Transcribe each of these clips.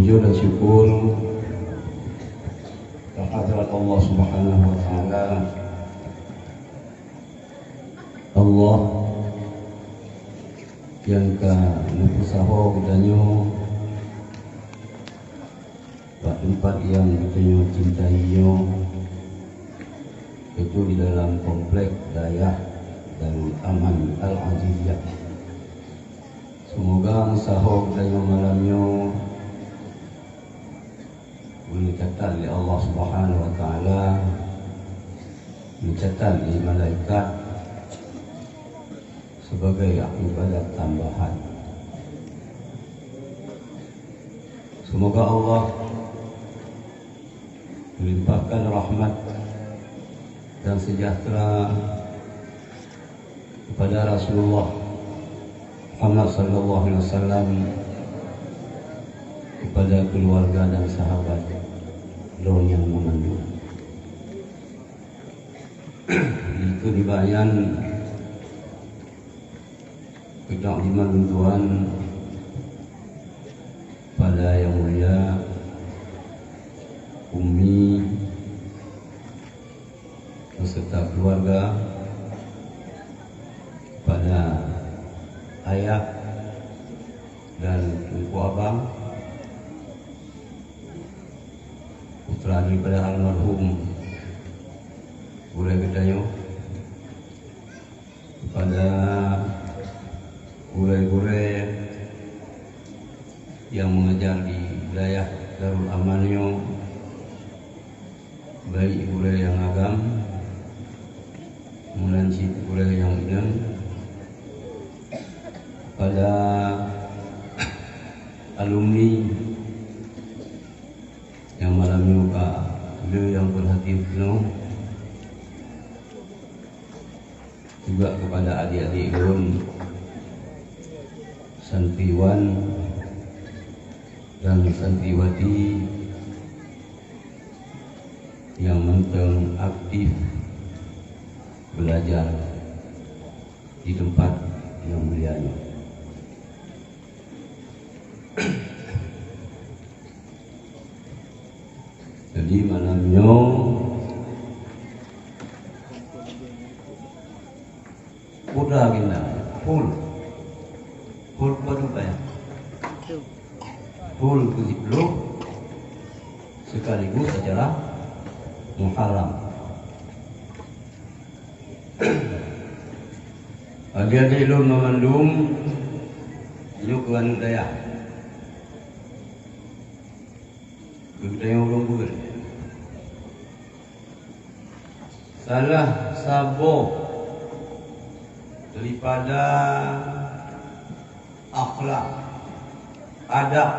puja dan syukur kehadirat Allah Subhanahu wa taala. Allah yang ka nupusaho kitanyo tempat yang kitanyo cintainya itu di dalam komplek Dayah Darul Aman Al-Aziziyah. Semoga musaho kitanyo malamnya mencatat oleh Allah Subhanahu wa taala, mencatat oleh malaikat sebagai ibadat tambahan. Semoga Allah melimpahkan rahmat dan sejahtera kepada Rasulullah Muhammad sallallahu alaihi wasallam, kepada keluarga dan sahabat Lon yang mengandung. Itu dibayan kedak lima tuan pada yang mulia Umi beserta keluarga, pada ayah dan ibu abang, putra daripada almarhum Gulai Gedayo, kepada gulai-gulai yang mengajar di wilayah Darul Amanyo, baik gulai yang agam melanci gulai yang inang, pada alumni yang malam juga beliau yang berhati penuh, juga kepada adik-adik Lon, santriwan dan santriwati yang menteng aktif belajar di tempat yang mulia ini. Jadi malamnya udah kita full berubah, full ke-10 sekaligus acara Muharram. Adik-adik Lon mengandung yuk ke anu Dayah Budaya orang Bugil. Salah sabo daripada akhlak, adab,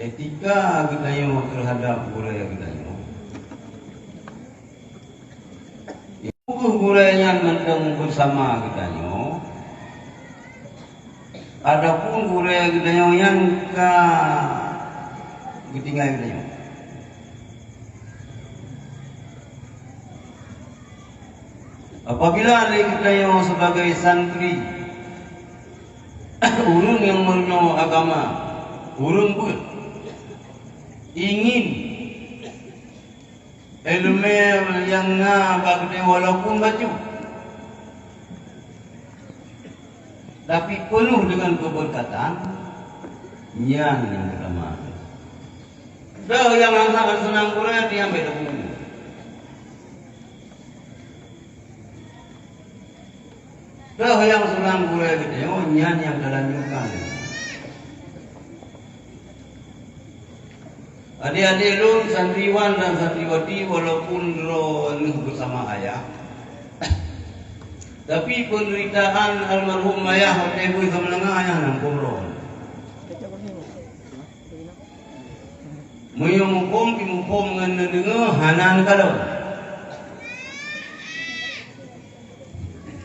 etika kita yang terhadap budaya kita yang itu budayanya mendeng bersama kita yang. Adapun budaya kita yang ketinggalan kita yang. Apabila kita yang sebagai santri, urun yang mengenal agama, urun pun ingin ilmu yang bagde walaupun baju, tapi penuh dengan keberkatan, yang pertama. Dah yang angkat senang Quran diambil dulu. Dah yang senang Quran itu, nyan yang dilanjutkan. Adik-adik Lon, santriwan dan santriwati walaupun roh bersama ayah, tapi penderitaan almarhum ayah waktu ibu itu melengah ayah nangkum roh. Muyumukum imukum ngendengar hanan kalau.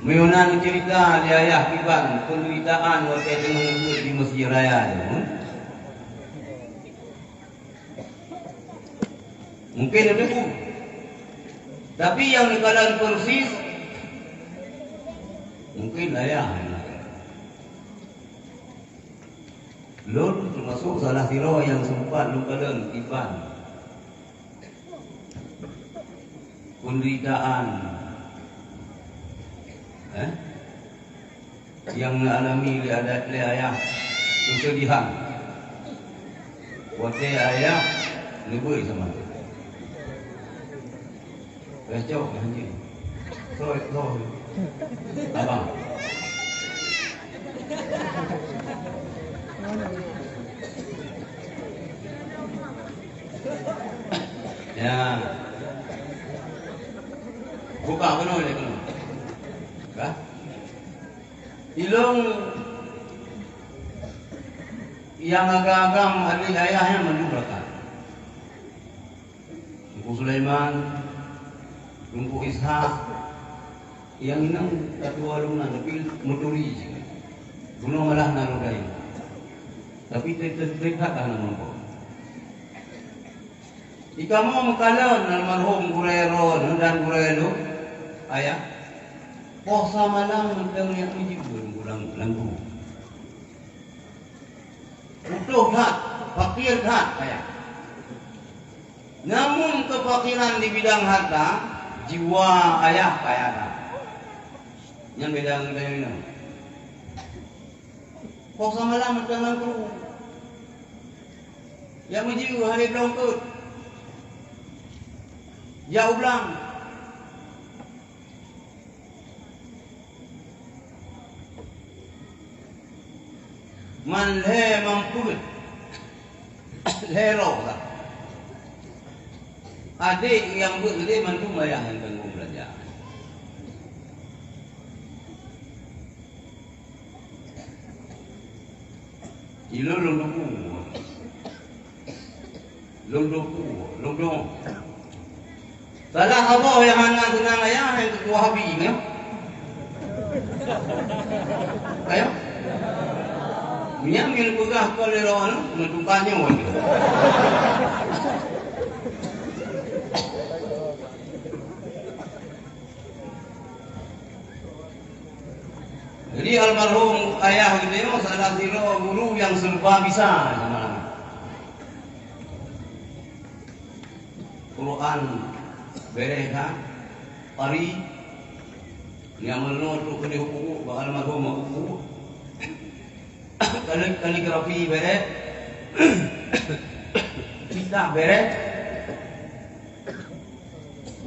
Muyunan cerita di ayah kiban penderitaan waktu itu mengikut di Masjid Raya itu. Mungkin ada pun, tapi yang dikalan persis mungkin ayah. Lun termasuk salah siro yang sempat lupakan iban penderitaan yang alami oleh ayah, kesedihan buat ayah lebih sama tu kacau anjing so abang ya buka penuh dia penuh kah ilung yang agak-agam adik ayahnya mendurakan Tungku Sulaiman Tungku Ishak yang inang ketua lunan tapi muturi gunung malah naludain tapi terdekat lah namanya jika mau mengkalan almarhum Gurero dan Gurelo ayah posa malam mentang yang uji kurang langgu utuh tak fakir tak ayah namun kefakiran di bidang harta jiwa ayah kaya tak yang bidang ini posa malam mentang langgu yang uji hari belongkut jauh belang man le mampu lero lah adik yang bergede mantu bayar yang tanggung belanja ilo longdoku salah apa yang anak senang ayah yang ketua habis ni ayo minyak yang pegah koleron menentukannya jadi almarhum ayah gitu salah satu guru yang serba bisa sama Quran beres kan hari yang menurut kena hukum almarhum hukum kaligrafi beres kita beres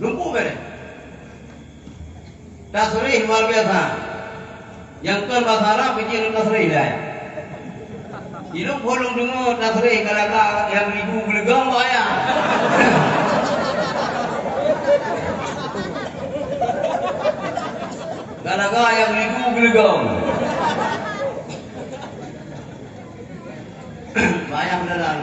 lumpuh beres tasrih luar biasa yang kan bahasa Arab bikin tasrih dah ya hidup bolong dengar tasrih kalau yang ribu gelegang ya galaga yang ribu gelegang banyak dalam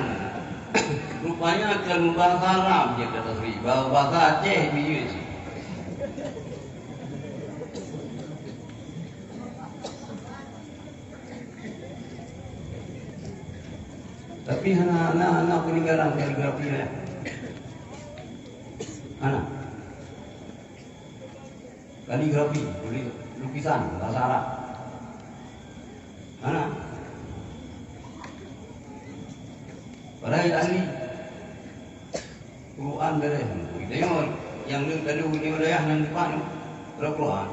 rupanya akan bahasa Arab je kata Sri bahasa Aceh biji sih tapi anak peninggalan kaligrafi ya anak kaligrafi lukisan bahasa Arab anak padahal ahli Quran beres tengok yang tadi di wilayah nan depan Quran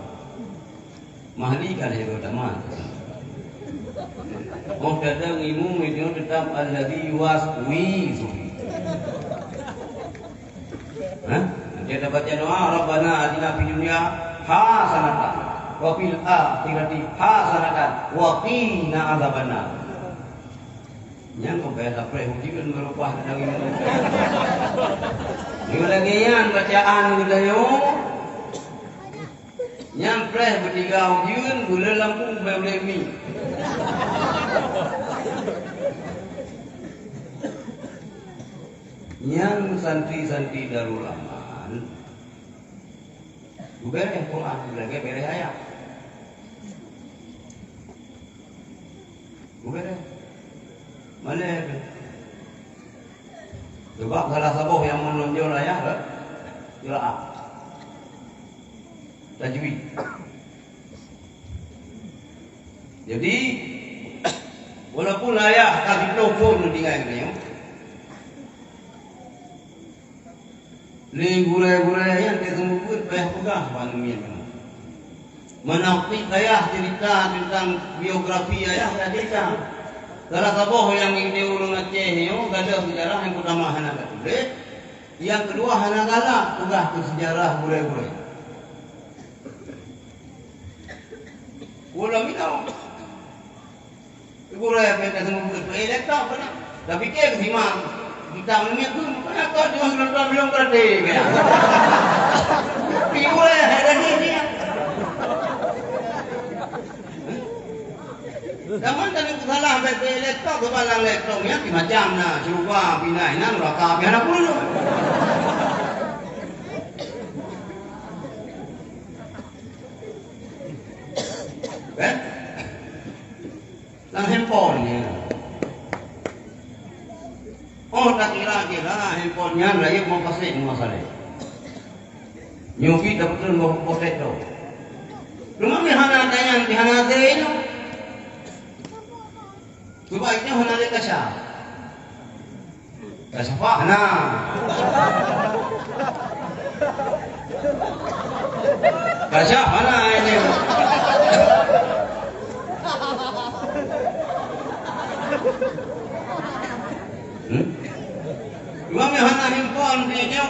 mahli kan ya teman muhtadang ilmu itu tetap alladhi waswi dia dapat doa Rabbana atina fid dunya hasanatan wa fil akhirati hasanatan wa qina adzabannar yang kebiasa prehujud merubah dari ini lagi yang bacaan kita yo yang preh bertiga ujian gula lampu beblemi yang santri-santri Darul Aman juga yang Quran lagi beres ayat juga deh mana sebab salah satu yang menonjol ayat qiraat tajwid jadi Walaupun ayah kasih telefon tinggal ni. Ni gurau-gurau yang kita sebut payah pegah panumian. Menaktik ayah cerita tentang biografi ayah saya cerita. Salah satu yang ingin diurung Aceh ni, ada sejarah yang pertama hana tulis, yang kedua hana galak pegah tu sejarah gurau-gurau. Gurau minau. Gurau yang kita sebut tak pernah. Tapi ke simang kita menemui tu, kenapa cuma nonton film kereta? Gurau yang ada ni. Zaman tadi salah sampai laptop tu balang laptopnya di macam na cuba pindah ina neraka biar apa dulu. Lang handphone ni. Oh tak kira handphonenya raya mau pasal masalah. Nyuki dapat mau potet tu. Rumah ni hana tanya di hana tu. Sebaiknya hana le kasyaf. Kasyaf hana. Kasyaf hana ini. Imam hana handphone dia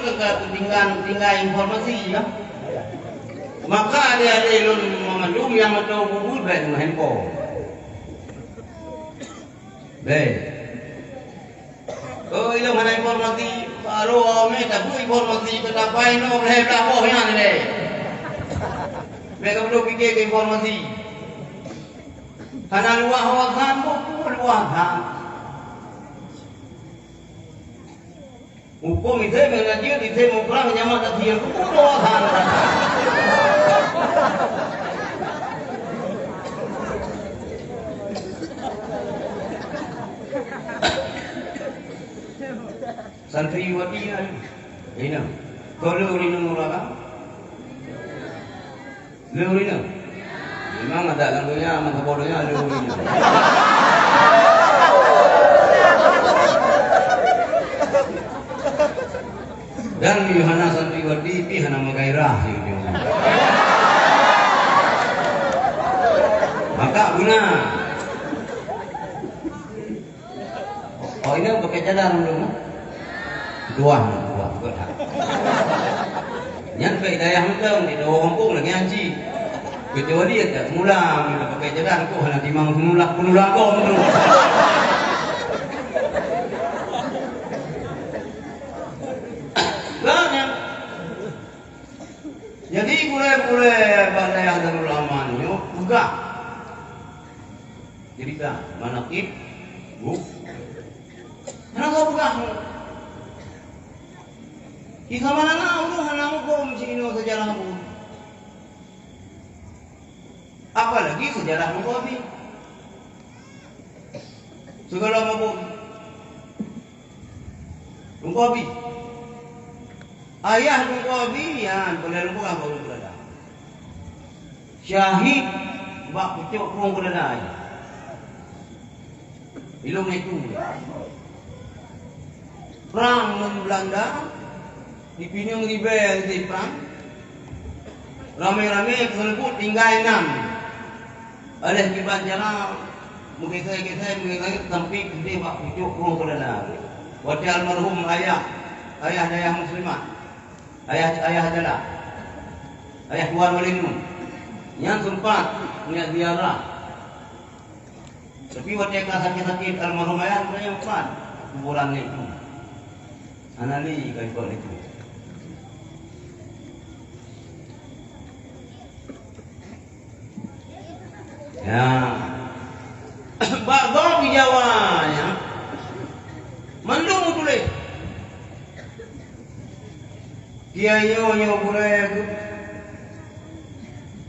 tinggal informasi ya. Maka ada ilmu memandung yang tahu bubur baik dengan handphone. Baik. Oh, ilmu mana informasi? Baru ame tak boleh informasi ketapai no boleh berapa yang ni. Mereka perlu fikir ke informasi. Karena luah wahan, bukan luahan. Hukum itu mengaji itu mukrah nyaman tak dia bukan luahan. Santriwati ini, kalau urina murah, urina, memang ada lalunya, mata bodohnya ada urina. Dan Yohana Santriwati pi hana magairah gitu. Maka guna. Oh ini pakai cadar dulu. Dua. Yang hidayah mentang di dua kampung lagi haji. Kecuali ada semula kita pakai cadar kok hanya timang penulak kau tu. Banyak. Jadi boleh pada yang darul aman ni pegah. Cerita manaqib bu. Kenapa pegah? Ika mana nak uruh anak hukum sini sejarah hukum. Apalagi sejarah Muqabi. Segala hukum. Muqabi. Ayah Muqabi yang boleh lupa baru berada. Syahid bak pucuk pun berada. Ilmu itu. Perang Belanda. Dipinung ribel di perang. Ramai-ramai tersebut tinggal 6. Oleh kibat jalan mungkin saya sampai gede bak pucuk pun berada. Waktu almarhum ayah dayah muslimat. Ayah adalah ayah Tuan Walinu yang sempat punya ziarah. Tapi waktu sakit-sakit almarhum ayah yang sempat kuburan itu. Anali kau itu. Ya, bagai di Jawa ya, mandung tulis. Dia nyo burai tu,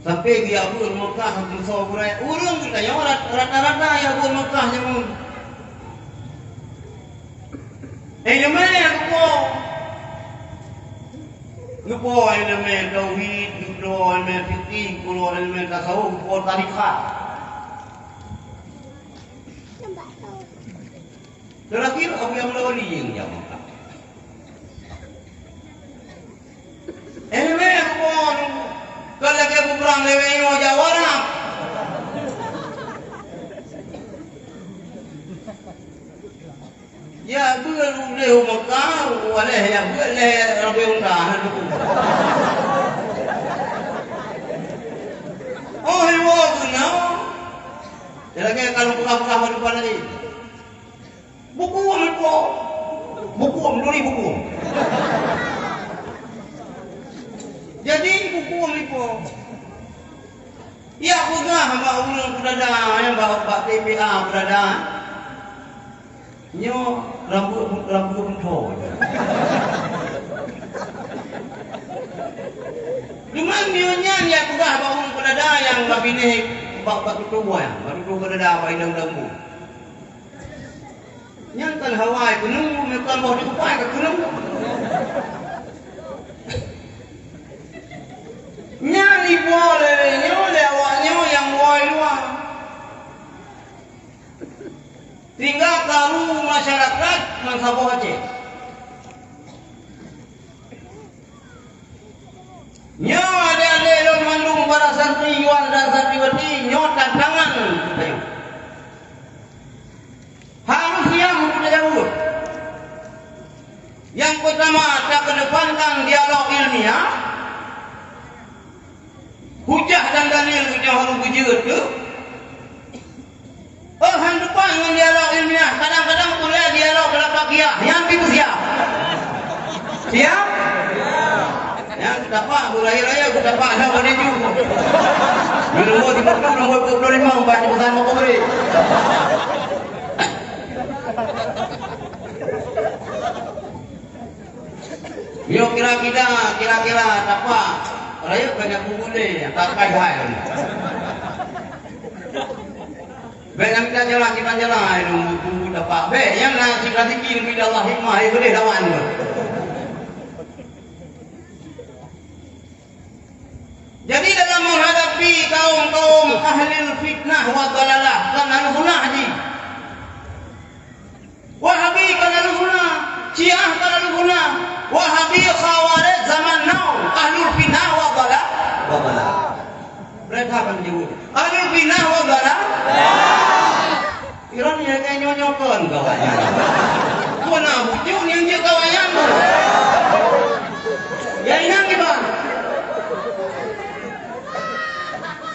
sampai dia pun Mekah tu so burai. Urang kita yang rata-rata yang pun Mekah jamun. Elemen lupa elemen tauhid, lupa elemen fikih, lupa elemen tasawuf, lupa tarikat. Terakhir aku yang melawali yang jawab. Anyway, pun kalau lagi aku perang lewat yang jawab orang. Ya, belum leh makar, waleh ya boleh rabi undahan itu. Oh, ibu guna. Lagi kalau buka-buka depan lagi. Buku apa? Buku meluri buku. Jadi buku apa? Ya, aku dah hamba ulang berada, yang bawa Pak TPA berada. Nyo rambut bentuk. Cuman nyonya ni aku dah bawa ulang berada yang babi ni bak tubuh ya, baru tu berada apa indang-indangmu. Yang kan Hawaii kunung, mereka mau dikupai ke kunung. Nyali boleh, nyole awaknya yang woi luar. Tinggal kalu masyarakat mansabo aja. Nyo ada lelon mandung para santriwan dan santriwati nyo tantangan. Harus yang sudah jauh. Yang pertama, tak kedepankan dialog ilmiah. Hujah dan dalil yang harus bujur tu. Han depan dengan dialog ilmiah. Kadang-kadang boleh dialog dalam pakiyah. Yang itu siap? Siap? Yang dapat beraya-raya aku dapat dah pada juga. Nombor 30, nombor 25 baca pesan mau beri. Yo kira-kira dapat raya banyak boleh tak kai-kai. Baik kita jalan tunggu dapat. Baik yang nasi kiri Allah hikmah itu boleh lawan. Jadi dalam menghadapi kaum ahli fitnah wa dalalah kan al-guna haji. Wahabi kan al-guna, Syiah kan al-guna, Wahabi Khawarij zaman now ahli fitnah wa dalalah. Mereka akan menyebut ahli fitnah wa dalalah. Iran yang kayak nyonyokan kawannya. Gua nak bujuk yang dia kawannya. Ya inang gimana?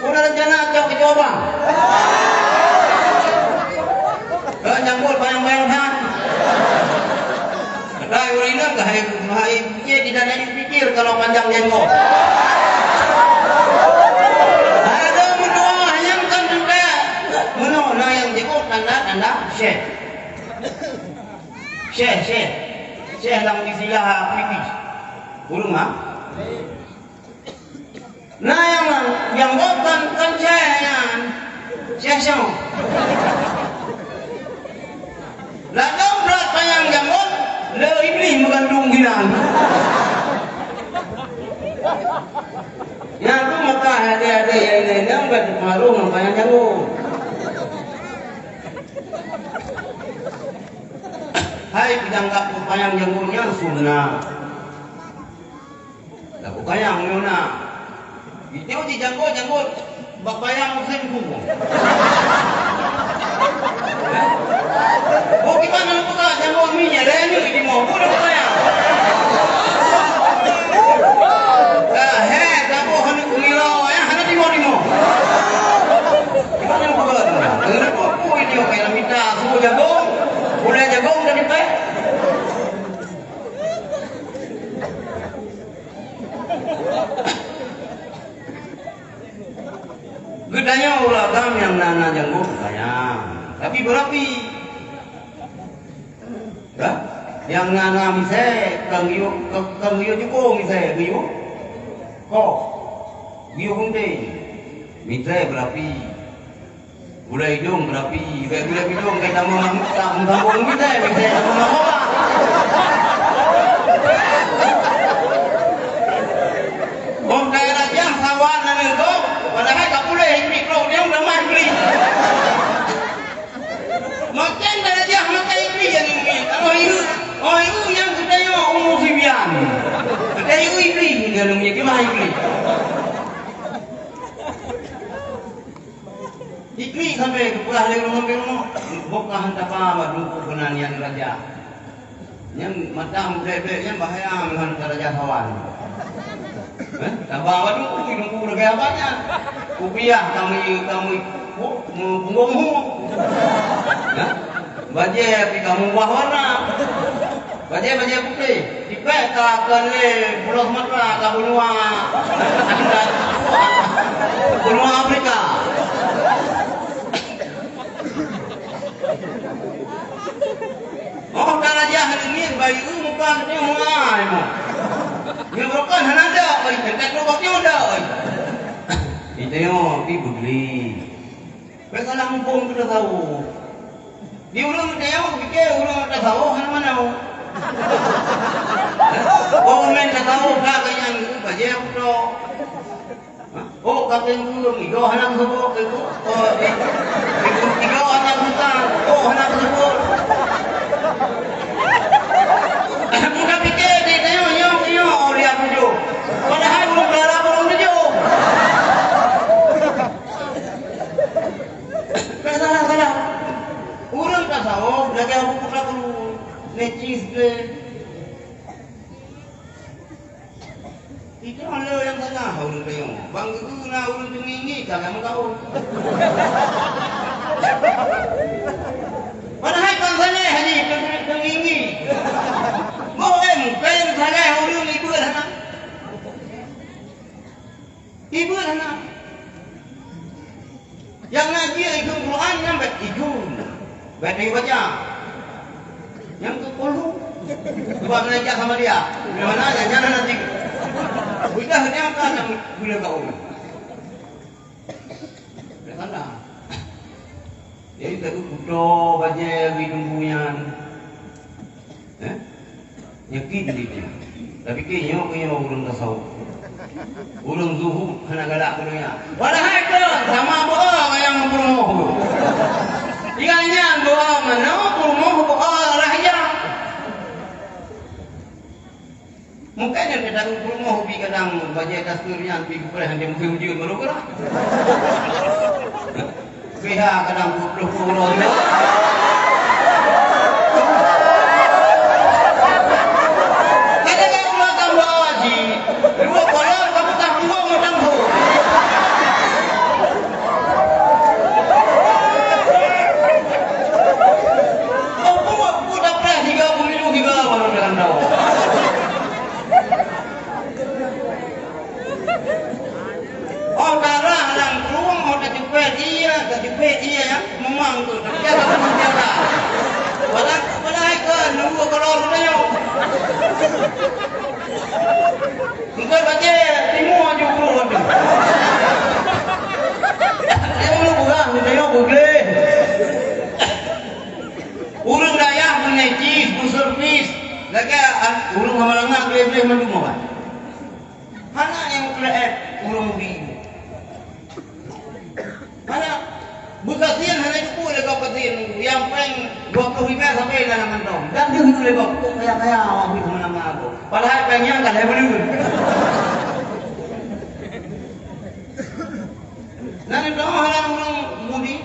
Udah rencana ajak ke Jawa. Gak nyambut bayang-bayang kan? Dah urina hai dia tidak ada pikir kalau panjang jenggot. Ada mendoa yang kan juga mendoa yang jenggot tanda syekh. Syekh lang disilah pipis. Burung ah? Nah yang bukan kan syekh. Lalu berat yang jenggot le iblis mengandung gilang. Yang tu maka ada yang lain berpengaruh namanya jenggot. Hai pidanggap upayang janggutnya sunnah. Lagu kayang nyona. Itu di janggut bapayang muslim kubu. Oh gimana lu buka janggut minyak lagi di mau udah kayang. Kamu hendak kumilo ya hendak di mau. Gimana lu buka? Kenapa aku ini kayak minta semua jagung? Boleh jagung dan dipakai? Gedanya ulagam yang nana jagung sayang, tapi berapi. Dah? Yang nana misal kanggiu juga misal giu, kok giu hunde, misal berapi. Gula hidung berapi, gula hidung kita mau menggabung kita, kita mau apa? Bom daerah yang sawan dan itu, padahal tak boleh ikut dia udah mati. Makan darajah makan ikri yang ini. Oh itu yang kita yo umur sibian. Ada itu ikri dia namanya gimana ikri? Ikri sampai pulang dari rumah bukan hantar apa dulu penanian raja. Yang macam bebeknya bahaya menghantar raja kawan. Tambah waduh hidungku udah kayak apanya? Kupiah kamu punggung. Baje api kamu buah warna. Baje putih. Dipetakan le Pulau Sumatera ke benua Afrika. Oh raja hari ini bayi bukan dia mulai mau. Yang bukan ada, bayi dekat lubangnya ada. Itu yo pi beli. Kalau mumpung kita tahu. Di ulung dia pikir ulung tak tahu mana mau. Oh men tak tahu kakaknya itu baje aku. Oh kakaknya ulung itu anak sebut itu. Oh itu anak hutan. Oh anak sebut. Muka pikir dia yo lihat tujuh. Padahal ulung berapa ulung tujuh. Salah. Urang tak tahu, dah kaya aku pula perlu necis ke. Itu ada yang salah urang kayo. Bang itu na urang tinggi tak kamu tahu. Padahal kan salah haji tinggi. Boleh kayak salah urang ibu anak. Ibu anak. Yang ngaji ikut Quran sampai ikut. Baik baca. Yang tu puluh. Cuba belajar sama dia. Bagaimana aja jangan nanti. Udah dia kan yang boleh kau. Berkata. Jadi tadi kudo baca bidungguyan. Yakin dia. Tapi kayaknya punya urang tasawuf. Urang zuhud hana galak dunia. Padahal ke sama bohong yang bermoh. Ikanya bohong mana bermoh bohong rahya. Mungkin yang kita bermoh bi kadang baca dasturnya bi kuliah dia mungkin ujian baru kira. Pihak kadang 20 dia ya memang tu dia tak menjaga. Walau ke nunggu kolor dia. Mungkin baca timur juga tu. Dia mulu bukan dia boleh. Urang daya punya cis, servis. Lagi urang hamalangah boleh mendung apa? Mana yang boleh urang di. Mana Bekasian hanya itu boleh kau katiin yang paling 20 sampai dalam kantong. Dan dia itu lebih kaya awak itu nama aku. Padahal pengen tak ada belum. Nanti tahu halang orang mudi.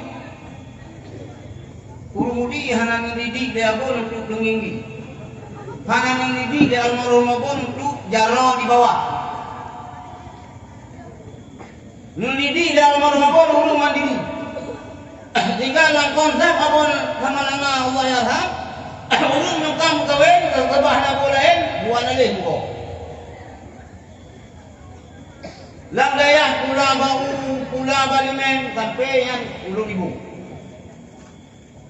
Urung mudi halang didik dia pun untuk tinggi. Halang didik dia almarhum pun untuk jaro di bawah. Mendidik dia almarhum pun urung mandiri. Tinggal dalam konsep apun sama lama Allah ya ham. Ulun nukam kawin terbah na bulain buat alih buko. Lang dayah pula bau pula balimen sampai yang ulun ibu.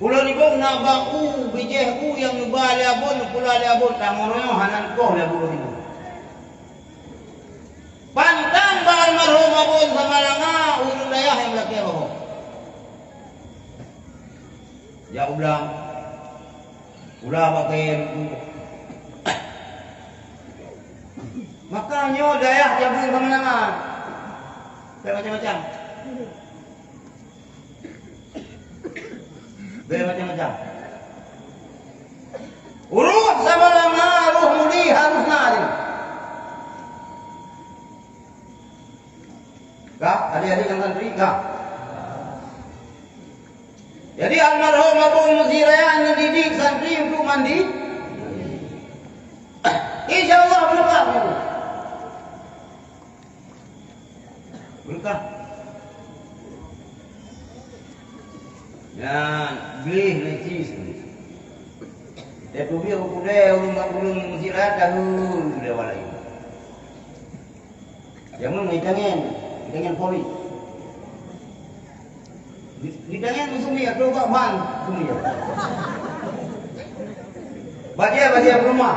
Ulun ibu na bau bijehku yang nubali abun pula ali abun tamono hanan ko le ulun ibu. Pantang ba almarhum abun sama lama ulun dayah yang laki abun. Ya ulang pakai makanya daya jabung kemana-mana kayak macam-macam Biar macam-macam. Ruh sama lama, ruh mudi harus nari. Kak, adik-adik yang santri, kak. Jadi almarhum Abu Musiraya mendidik santri untuk mandi. Insya Allah berkah. Berkah. Dan beli necis. Dia tu dia ulung Musiraya dahulu dia walai. Jangan dengan poli. Di tangan musumi ya keluar ban musumi ya. Bajai rumah.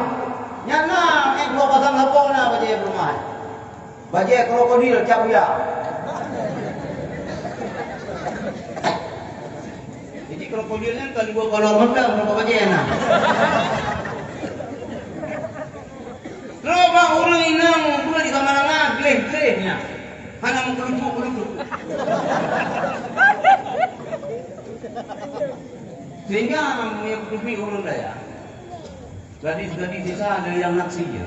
Nyana dua pasang sapong na bajai rumah. Bajai krokodil cabuya. Jadi krokodilnya kalau gua kolor mendang berapa bajai na. Loba urang inang pula di kamarana gleh-glehnya. Hana mengkelucuk-kelucuk. Sehingga yang kutubi urang daya. Gadis-gadis sisa ada yang naksi je.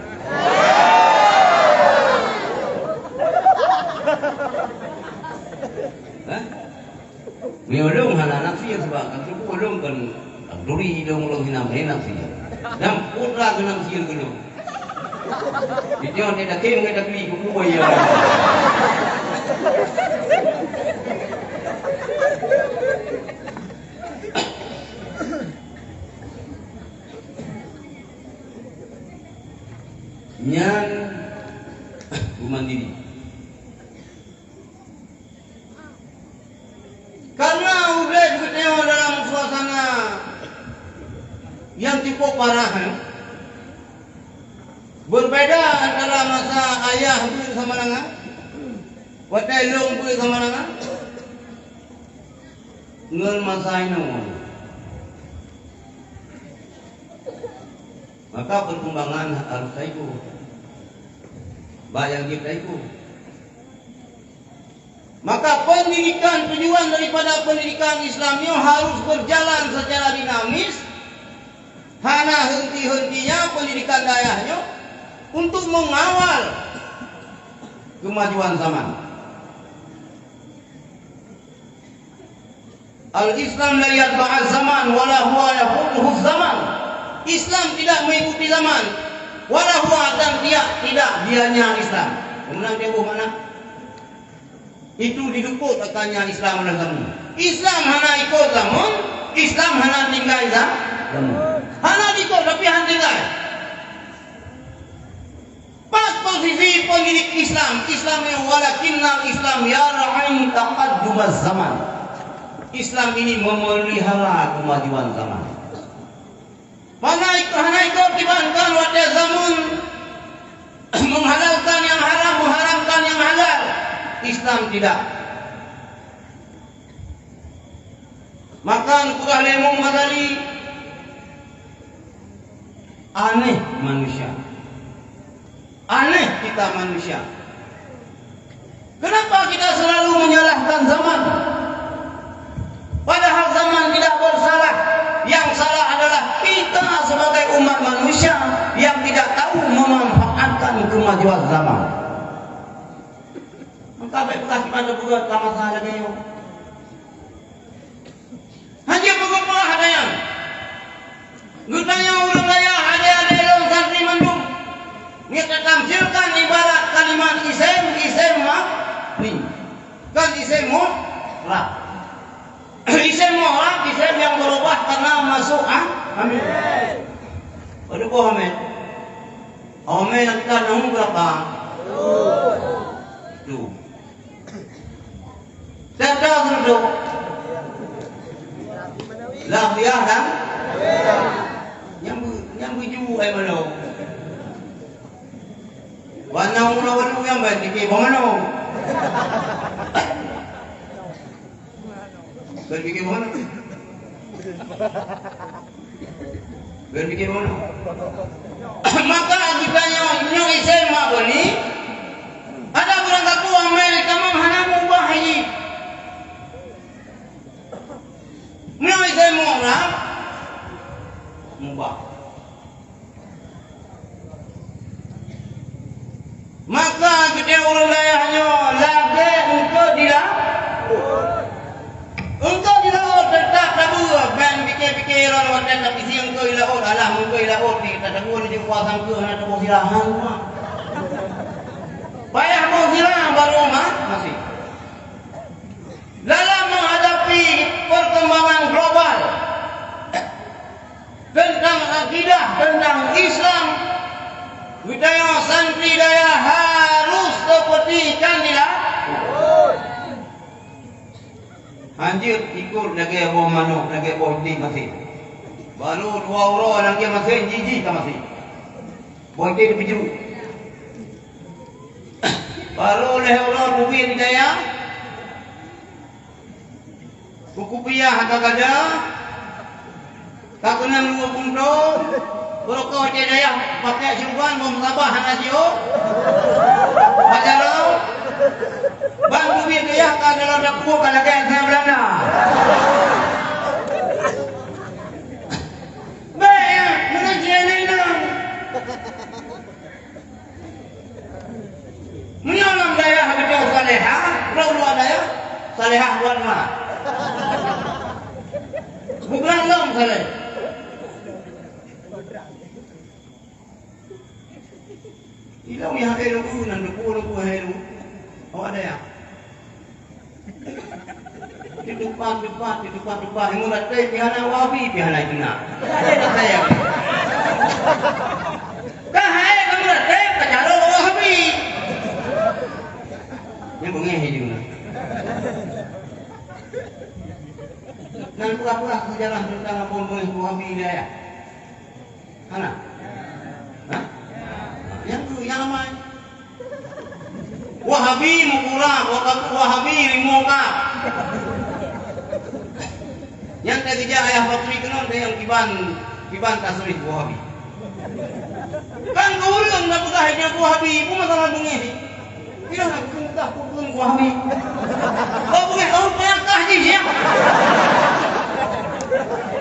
Ulung hana naksi ya sebab kan ulung kan duri ulung hinam naksi je. Dan putra kan naksi je. Dia dah kena dah beli buku ya. Nyan mandiri. Karena udah kita dalam suasana yang cukup parah. Berbeda antara masa ayah bui sama nangan, watai long bui sama nangan, ngel masa ini. Maka perkembangan harus ikut, bayang kita ikut. Maka pendidikan, tujuan daripada pendidikan Islamnya harus berjalan secara dinamis. Hana henti-hentinya pendidikan dayahnya untuk mengawal kemajuan zaman. Al-Islam la yatba'az zaman wala huwa yaqutuhu zaman. Islam tidak mengikuti zaman wala huwa dan dia tidak dianya Islam. Kemudian dia mana? Itu didukut akannya Islam adalah zaman. Islam hana ikut zaman, Islam hana tinggal zaman. Hana ikut tapi hana tinggal. Pas posisi pendidik Islam yang walakinna Islam yara'in taqaddumaz zaman. Islam ini memelihara kemajuan zaman. Hana ikut dibankan wadah zaman menghalalkan yang haram, mengharamkan yang halal. Islam tidak. Maka Qur'an Imam Ghazali aneh manusia. Aneh kita manusia. Kenapa kita selalu menyalahkan zaman? Padahal zaman tidak bersalah. Yang salah adalah kita sebagai umat manusia yang tidak tahu memanfaatkan kemajuan zaman. Maka baik bekas mana buat sama salah dia. Hanya pegawai ada yang gutanya orang kaya ada dalam santri mandum. Kita tamsilkan ibarat kalimat isem mak kan isem lah. Isem orang isem yang berubah karena masuk amin. Aduh kok amin. Amin kita nunggu berapa? Tuh. Sedang duduk. Lah dia kan? Nyambu ju ai mana? Warna mula yang baik di mana? Berpikir mana? Berpikir mana? Maka jika nyong isema bani, ada orang kaku amel kamu hana mubah ini. Nyong isema haram mubah. Maka kita orang layahnya lagi untuk dilaut tetap tabu ban fikir-fikir orang tak isi engkau ilaut alah engkau ilaut ni tak tahu ni kuasa engkau nak tahu silahan mah. Payah mau silang baru mah masih. Dalam menghadapi perkembangan global tentang akidah, tentang Islam, budaya santri daya harus seperti kandilah. Anjir ikut lagi buah manuk, lagi buah itik masih. Baru 2 orang lagi masih, jijik tak masih. Buah itik tepi jeruk. Baru oleh orang rugi ni daya. Buku piyah agak-agak. Tak kena 2 punduk. Kalau kau je daya pakai syukuran, mau sabah hana jio. Pajarau. Bang duit dia kan dalam dapur kan lagi saya Belanda. Baik ya, mengajian ini. Menyolam daya betul salehah, lalu daya salehah buat mana? Bukan dong saleh. Ilau yang helu nan dulu helu. Awak ada ya? Di depan. Yang mula teh pihana wabi, pihana itu nak. Ada saya. Kahai kamu dah teh kacaro wabi. Yang bengeh hidup nak. Nan pura-pura sejarah tentang apa bengeh wabi dia ya? Mana? Hah? Yang tu yang ramai. Wahabi mukura, Wahabi limuka. Yang ketiga ayah Bakri kenal dia yang kiban tasrif Wahabi. Kan kau ulang nak pegah hanya Wahabi, ibu masalah bunyi. Tidak nak pegah pun Wahabi. Kau bunyi kau pegah je ya.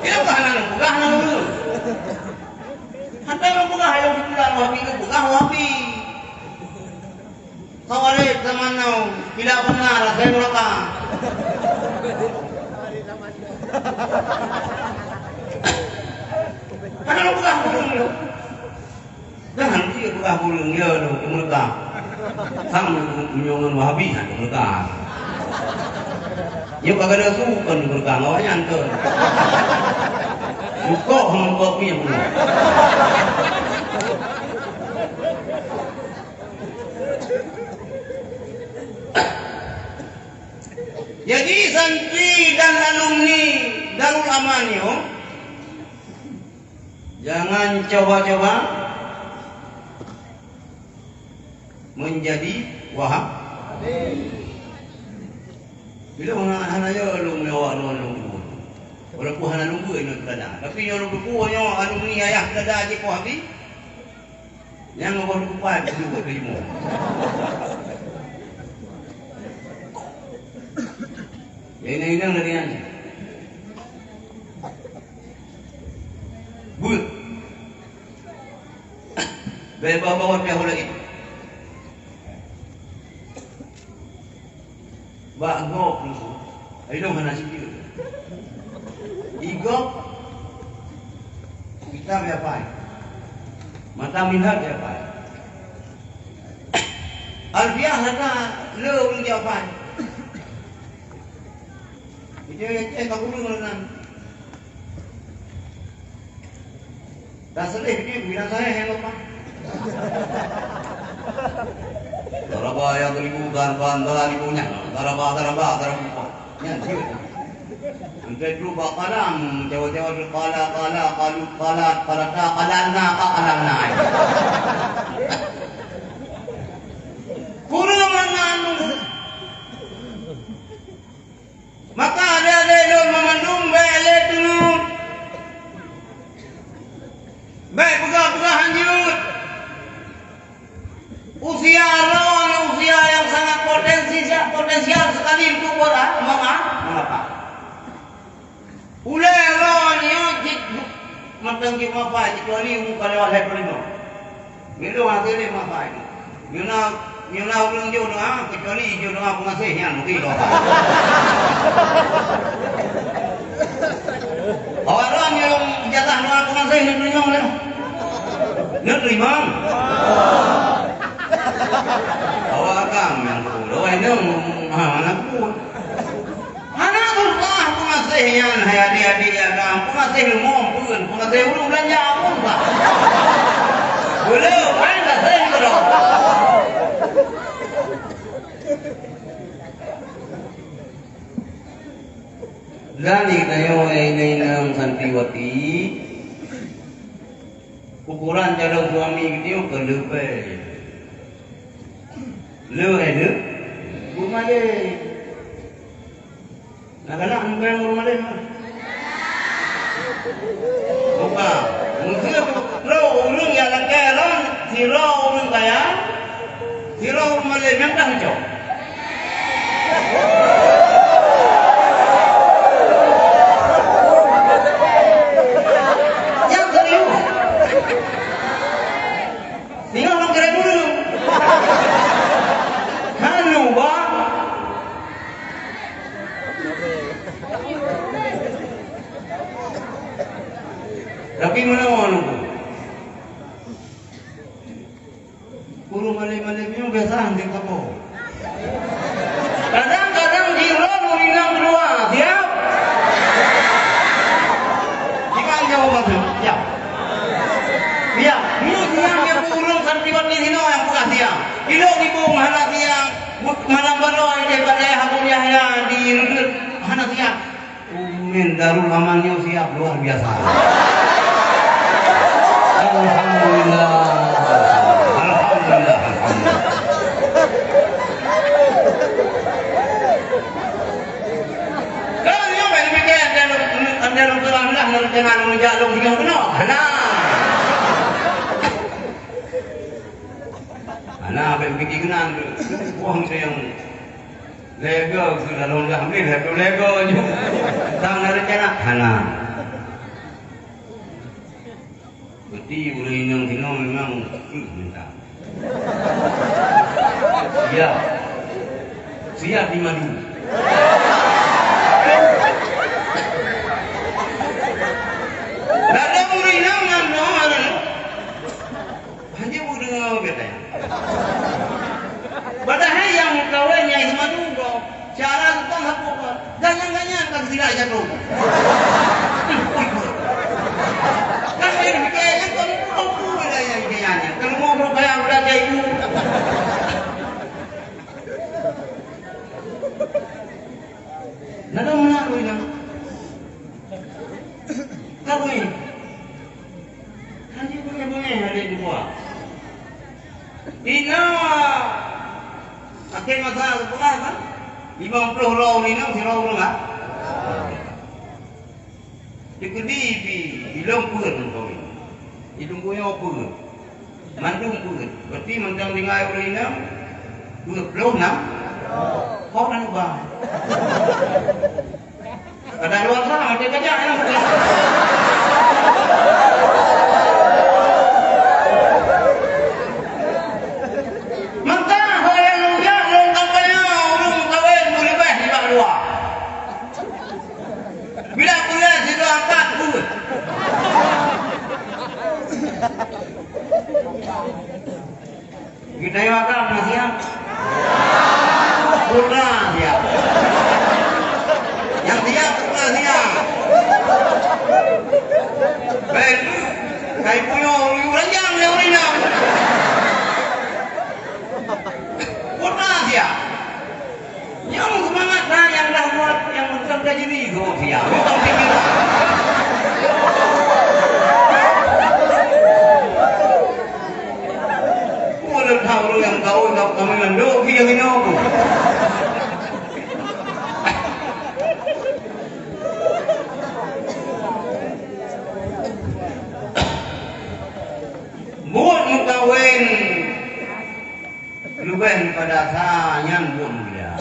Tidak pegah nak dulu. Hantar orang pegah yang dipulang Wahabi ke pegah Wahabi. Kawalit zaman now, tidak benar saya mereka. Ada lu bukan bulung lu. Jangan dia bukan bulung dia tu mereka. Sama menyongan Wahabi kan mereka. Yuk kagak ada sukan mereka, awaknya antar. Yukok sama kopi yang punya. Jadi santri dan alumni Darul Amanio jangan coba-coba menjadi Wahab. Bila anak-anak aja lu mewah lu. Walaupun anak nunggu ini berada. Tapi yang lu punya alumni ayah berada aja Wahabi. Yang mau lupa dulu kelima. Ini dari aja. Bul. Bawa dia lagi. Bagok lu. Ayo mana sih dia? Igok. Kita apa? Mata minat apa? Alfiah lana lu dia apa? Dia tak guru dengan. Dah selesai dia bilang saya yang apa? Daraba yang ribuan bandar ribunya. Daraba. Yang dia. Untuk dulu bakalam jawab qalalna. Kurang menanu. Maka ada yang memandung baik dulu. Baik pegah hanjut. Usia yang sangat potensial sekali untuk mengapa? Ulai tangki mapai kecuali muka lewat level itu. Minum hati ni mapai. Nyuna ulung jo doa kecuali jo doa pengasihnya mungkin doa. Orang yang jatah doa pengasih ni terima mana? Ni terima. Awak kami yang doa ini anak pun. Anak tu lah pengasihnya adik-adik yang pengasih umum pun pengasih ulung belanja pun tak. Belum kan tak saya kalau. Lani tayo ay ng Santiwati. Ukuran calon suami kita kelupe. Lu ada? Bumale. Nagana ang kaya bumale. Buka. Mungkin lo ulung ya langkaran, si lo ulung kaya, si lo bumale mentang jauh. Tinggal orang kira dulu. Hanu bang. Tapi mana orang tu? Guru malay-malaynya biasa hantar kamu. Kadang-kadang jiran murinang kedua, siap? Gimana jawabannya? Siap. Siap. Siang yang burung Santiwati sini yang bukan siang. Ilo di bung hana siang, malam baloi daripada Habun Yahya di hana siang. Umin darul amannya siap luar biasa. Alhamdulillah. Alhamdulillah. Kalau yang paling mikir anda orang lah dengan menjalung dengan benar. Hana. Nah, berpikiran uang saya yang Lego sudah longgar ambil Lego je. Tak ada rencana. Hana. Beti boleh inang tino memang minta. Siap. Siap di madu. Ada boleh inang ngano ada. Hanya boleh ngau beta. Padahal yang kawinnya itu madu cara itu apa? Ganyan-ganyan kan tidak jatuh. Kan ini kayaknya kamu wilayah kayaknya. Kalau mau berbayar udah kayak ibu. Nada mana lu ini? Kamu ini? Nanti punya ada di bawah. Ina akhir masa bukan kan? 50 raw ni nak sirau enggak? Dikedi pi ilong pun kau ini. Ilong punya pun. Mandung pun. Berarti mandang dengar orang ini 26 orang bang. Ada luar sana ada kerja yang kita yang akan nasihat putra dia yang dia putra dia baik kayak punya orang yang dia putra dia yang semangat nah yang dah buat yang bekerja jadi itu dia bukan pikiran. Tahu yang tahu kami menduk yang ini aku. Buat mukawin luben pada sanyan pun dia.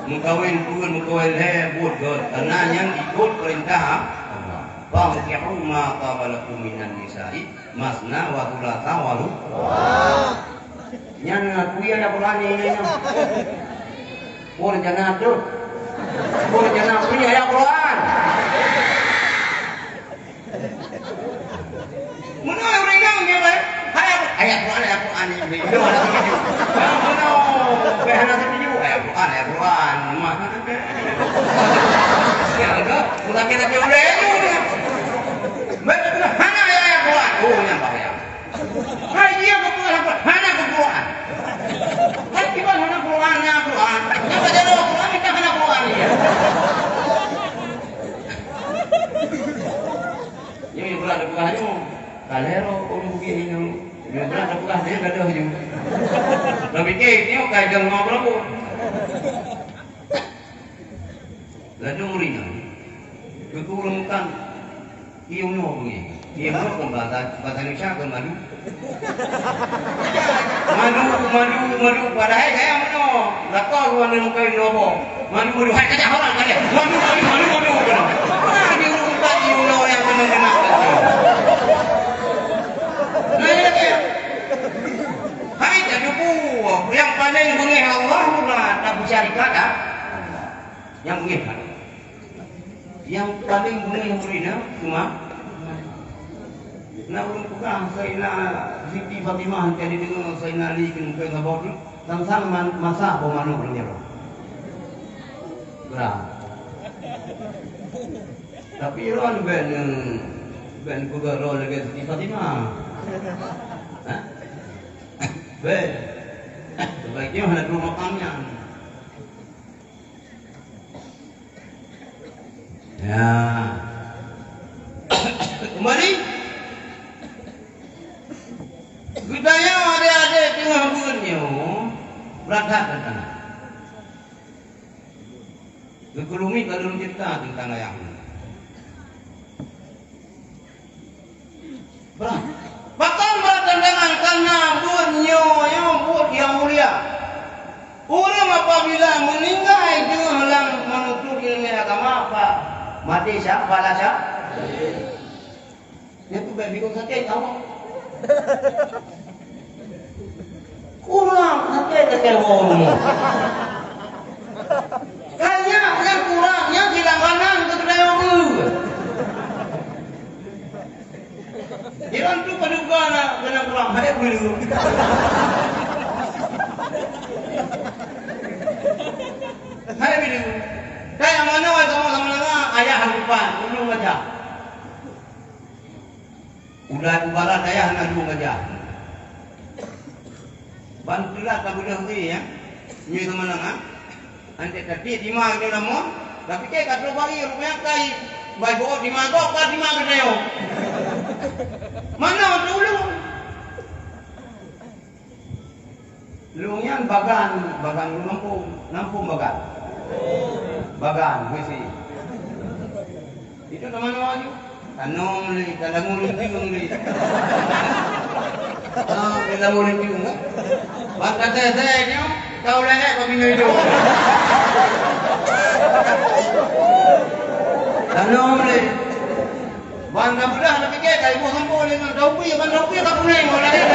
Mengkawin pun mengkawin hebut karena yang ikut perintah Allah. Fangkihu ma qabalakum minan nisa'i masna wa thulatha wa ruba'. Yang aku ya Quran ini. Pur jangan tu. Pur jangan punya ya Quran. Mana orang yang ni lah? Ayat Quran ni. Mana? Behana setuju ayat Quran. Ya ke? Kita kita boleh ni. Mana ayat Quran? Oh yang bahaya. Hai dia ke Quran? Hana ke Quran. Hai kita hana Quran ya Quran. Kita jadi Quran kita hana Quran ni. Ini Quran ada bukannya. Kalero orang begini ni. Dia Quran ada bukan dia ada je. Tapi ke ni kai jang ngobrol pun. Lalu murina. Kekurangkan iuno bunyi. Iuno kan bahasa Indonesia kan malu. Malu padahal saya mana. Lakar luar ni kai nobo. Malu hai kata orang kan. Malu. Ah dia urut iuno yang kena. Hai jadi buah yang paling mengih Allah lah tak bersyarikat dah. Yang mengih kan. Yang paling mengih murina cuma nak ulun pegang Sayyidina Siti Fatimah jadi dengar Sayyidina Ali kena ke ngabau tu sang masa pemanu punya roh. Berat. Tapi ron ben kugaro lagi Siti Fatimah. Baik. Sebaiknya ada dua makamnya. Ya. Kembali. Budaya adik-adik tengah bunyi berangkat ke tanah. Kekulumi kalau cerita tentang ayam. Bahkan bertentangan karena bunyi yang mulia. Orang apabila meninggal itu halang menuntut ilmu agama apa? Mati siapa lah siapa? Dia tu baik bingung sakit tahu. Kurang sakit orang. Kaya yang kurang yang hilangkan ke kedai orang. Iran tu paduka nak kena kurang hari dulu. Hai bidu. Kayak mana wah sama-sama dengan ayah harapan belum aja. Udah barat ayah nak belum aja. Bantulah kabulah ni ya. Ni sama dengan ante tadi di mana dia nama? Tapi ke kat bagi rupiah kai. Baik bawa di mana kau di mana dia? Mana dulu? Lunyan bagan Lampung bagan. Bagan mesti. Itu mana lagi? Tanong ni, kalangun ni. Kalangun ni. Bangka saya ni, kau lagi kau bingung itu. Tanong ni. Bangka belah tapi ke kai ibu sampul ni kan raupi tak punya orang lain.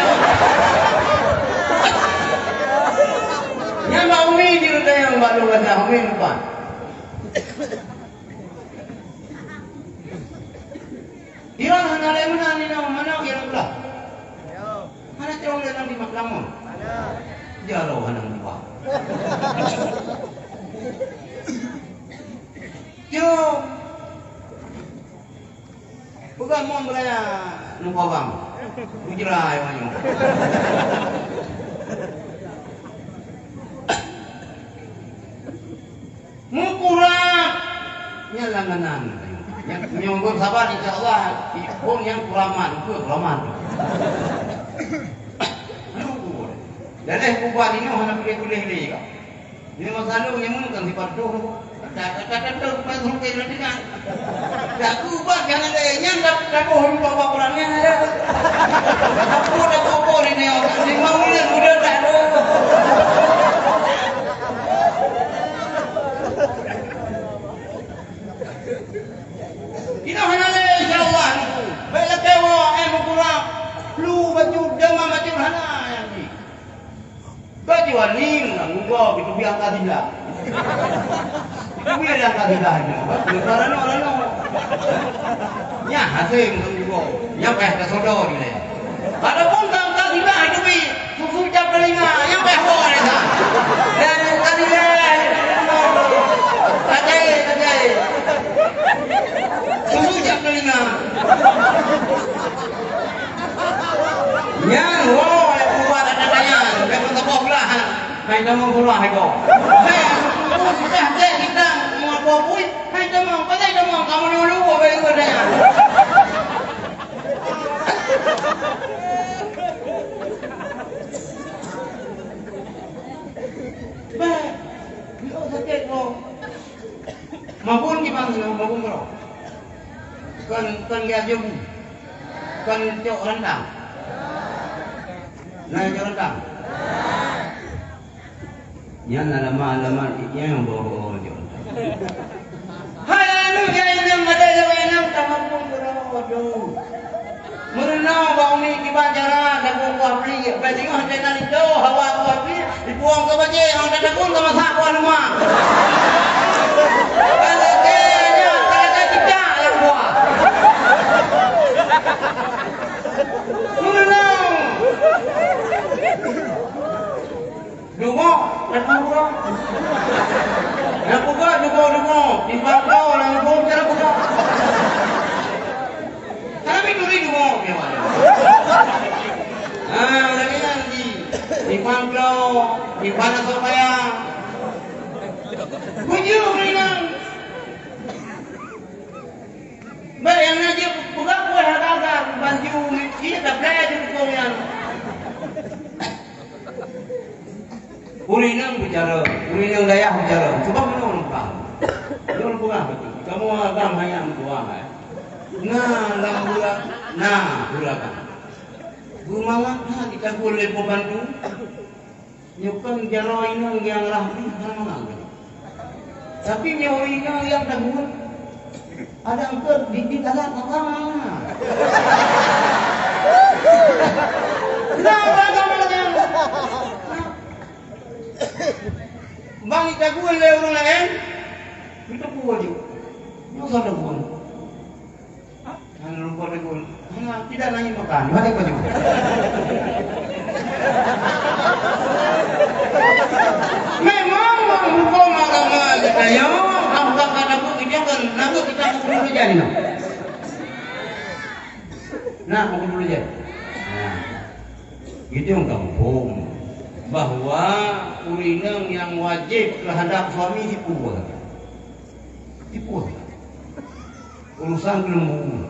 Yang mau ni dia yang baru kata umi lupa. Dia hanya ada mana ni mana kira pula. Mana jauh dalam di Maklamun. Jauh hanang di bawah. Jauh. Bukan mau beraya lupa bang. Ujirai banyak. Mukurang nyalanganan. Yang menyambut sabar insyaAllah pun yang kuraman dan kubah ini hanya boleh ni kau ini masalah yang mungkin sifat doh kata-kata pasal ke dengan dah kubah jangan ada dah bohong bawa orangnya aku dah bohong ini orang 5 bulan sudah tak ada Kita hanale insyaallah. Baiklah kewa kurang. Lu baju demam baju hana yang di. Baju warning nang gua itu biang kadila. Itu biang kadila nya. Karena orang nya hasil gua. Yang ke sodor ni. Adapun tang kadila itu bi susu cap telinga yang ho ni dah. Dan kadila Kajai. Susu cap telinga. Yang wow, yang buat ada-adanya. Memang tak boleh lah. Hai nama pula hai kau. Hai, sudah kita mau apa pun. Hai nama, pada nama kamu dulu apa yang bertanya. Baik, kita sakit kau. Maupun gimana? Maupun kau. Kan gajum. Kan cok rendang. Nah, cok rendang. Yang lama-lama yang bawa cok rendang. Hai, anu yang ada yang tampung berodo. Merenau bau ni di banjara dan buah beli. Bagi orang jangan itu hawa buah beli dibuang ke baje orang dah takun ke masak buah rumah. Kalau kita yang buah. Merenau. Dungo, nak buka, dungo. Di bangkau, nak buka, cara buka. Kami duri dungo, gimana? Lagi nanti di bangkau, di mana supaya kunjung ni nang. Bayang aja buka buah harga banju dia tak beraya di kuliah. Urinang bicara, urinang daya bicara. Coba menurut kamu, menurut kamu betul. Kamu agam hanya buang, burakan. Gumawan kita boleh membantu. Nyukan jaro inang yang rapi mana? Tapi nyawa yang tangguh. Ada angker di dalam apa? Kenapa kamu yang bang kita gue le orang lain kita buat juga nyosor dah buat hanya lupa dah gue hanya tidak nanya makan balik baju memang hukum agama kita ya kamu tak ada pun kita kan naga kita pukul dulu jadi nah pukul dulu jadi itu yang kampung bahwa urinang yang wajib terhadap suami dibuat. Urusan belum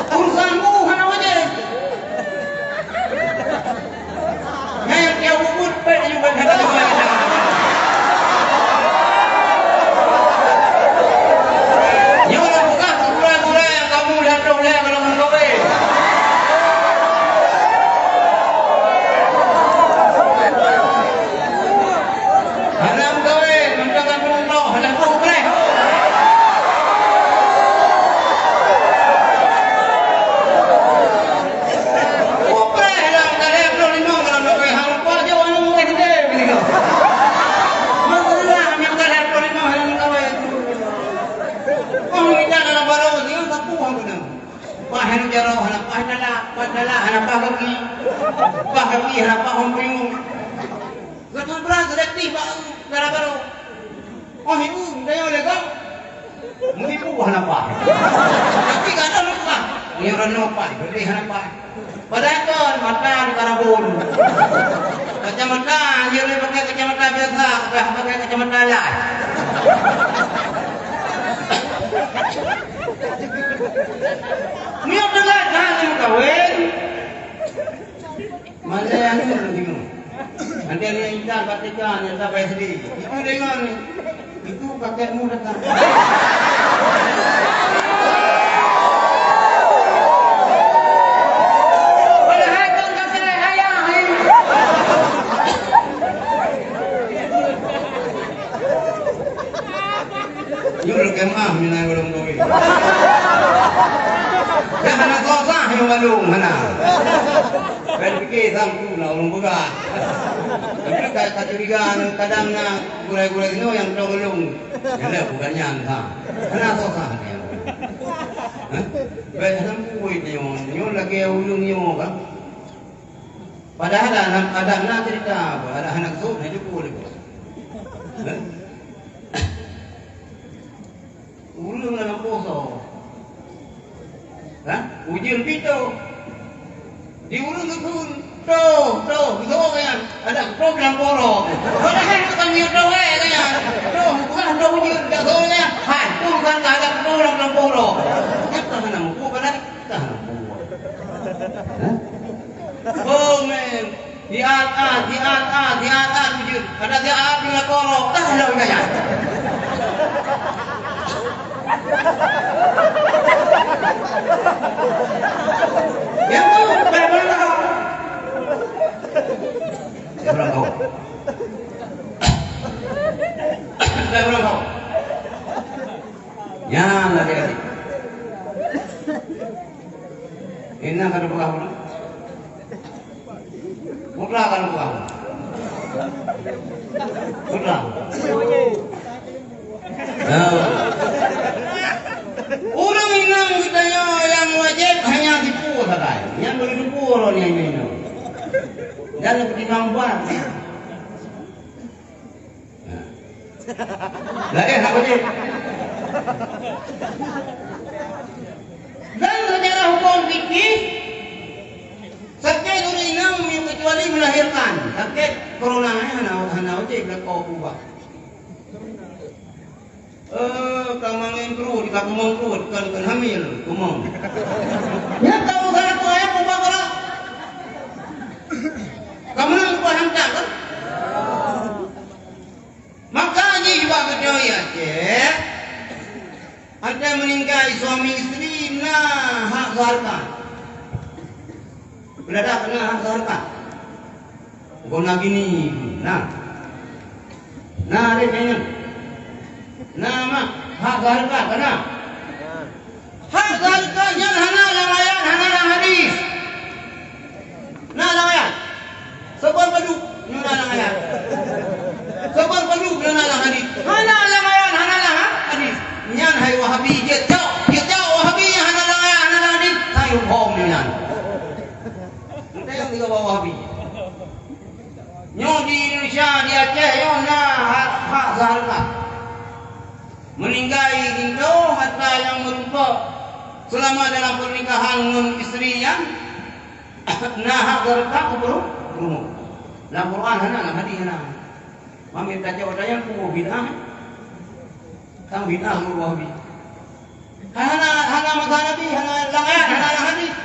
urusanmu hana wajib. Yang dia bubut pun juga ada wajib. Ya Allah buka surah-surah yang kamu dah tahu lah kalau engkau Pahami apa hombrimu. Gak berang selektif gara-gara. Oh ibu, dia legal. Mungkin ibu apa? Tapi gak ada lupa. Ini orang lupa, beli apa? Padahal kan mata di karabun. Kacamata, dia boleh pakai kacamata biasa, pakai kacamata lain. Niat dengar jangan kawin. Mana yang ini bingung. Nanti ada yang indah katakan yang tak payah sendiri. Itu dengan itu kakekmu datang. Padahal kan kakek ayah ini. Yung kemah minang ulung doi. Dah anak sosah yang balung mana. Kalau fikir sangku na ulung buka. Tapi kecurigaan kadang na gulai-gulai itu yang dong ulung. Yang bukannya angka. Anak sosah yang. Baik anak kuih yang lagi ulung yang kan. Padahal anak cerita, ada anak tu hidup boleh. Ulung dalam poso. Ujian pito. Di ulung tu itu kan ada program poro. Padahal bukan dia doa kan. Bukan ada ujian dah soalnya. Hai, tu kan ada program poro. Kita nak buku kan kita nak buku. Oh men, diat ujian. Ada diat bila poro. Tak ada ujian. Yang tu berapa tahun? Berapa tahun? Berapa tahun? Yang lagi. Ini akan berapa tahun? Mutlak akan berapa tahun? Mutlak. Orang inang kita yang wajib hanya tipu saja. Yang boleh tipu orang yang ini. Dan ketimbang buat. Lagi apa wajib? Dan secara hukum fikih, sakit orang inang kecuali melahirkan. Sakit corona hanya wajib lekau ubah. Kamangin kru di kakumong kru kan hamil kumong. Ya tahu kan aku ayah ubah kala. Kamanang ubah hantar kan? Makanya juga kedua cek. Ada meninggal suami istri nah hak harta. Beladak kena hak harta. Guna gini nah. Nah ada kayaknya. Nama hak harta kena. Hak harta yang hana lang ayat, hana lang hadis. Na lang ayat. Sebab paduk na lang ayat. Sebab paduk na lang hadis. Hana lang ayat, hana lang hadis. Nyan hai Wahabi je jauh Wahabi hana lang ayat, hana lang hadis. Tayo hom nyan. Kita yang tiga Wahabi. Nyo di Indonesia di Aceh yo na hak harta. Meninggai itu harta yang merupakan selama dalam pernikahan dengan istrinya nah hak harta kubur dalam Quran hana hadis hana mami taja wadaya ku bid'ah tang bid'ah mu wahabi hana mazhabi hana langat hana hadis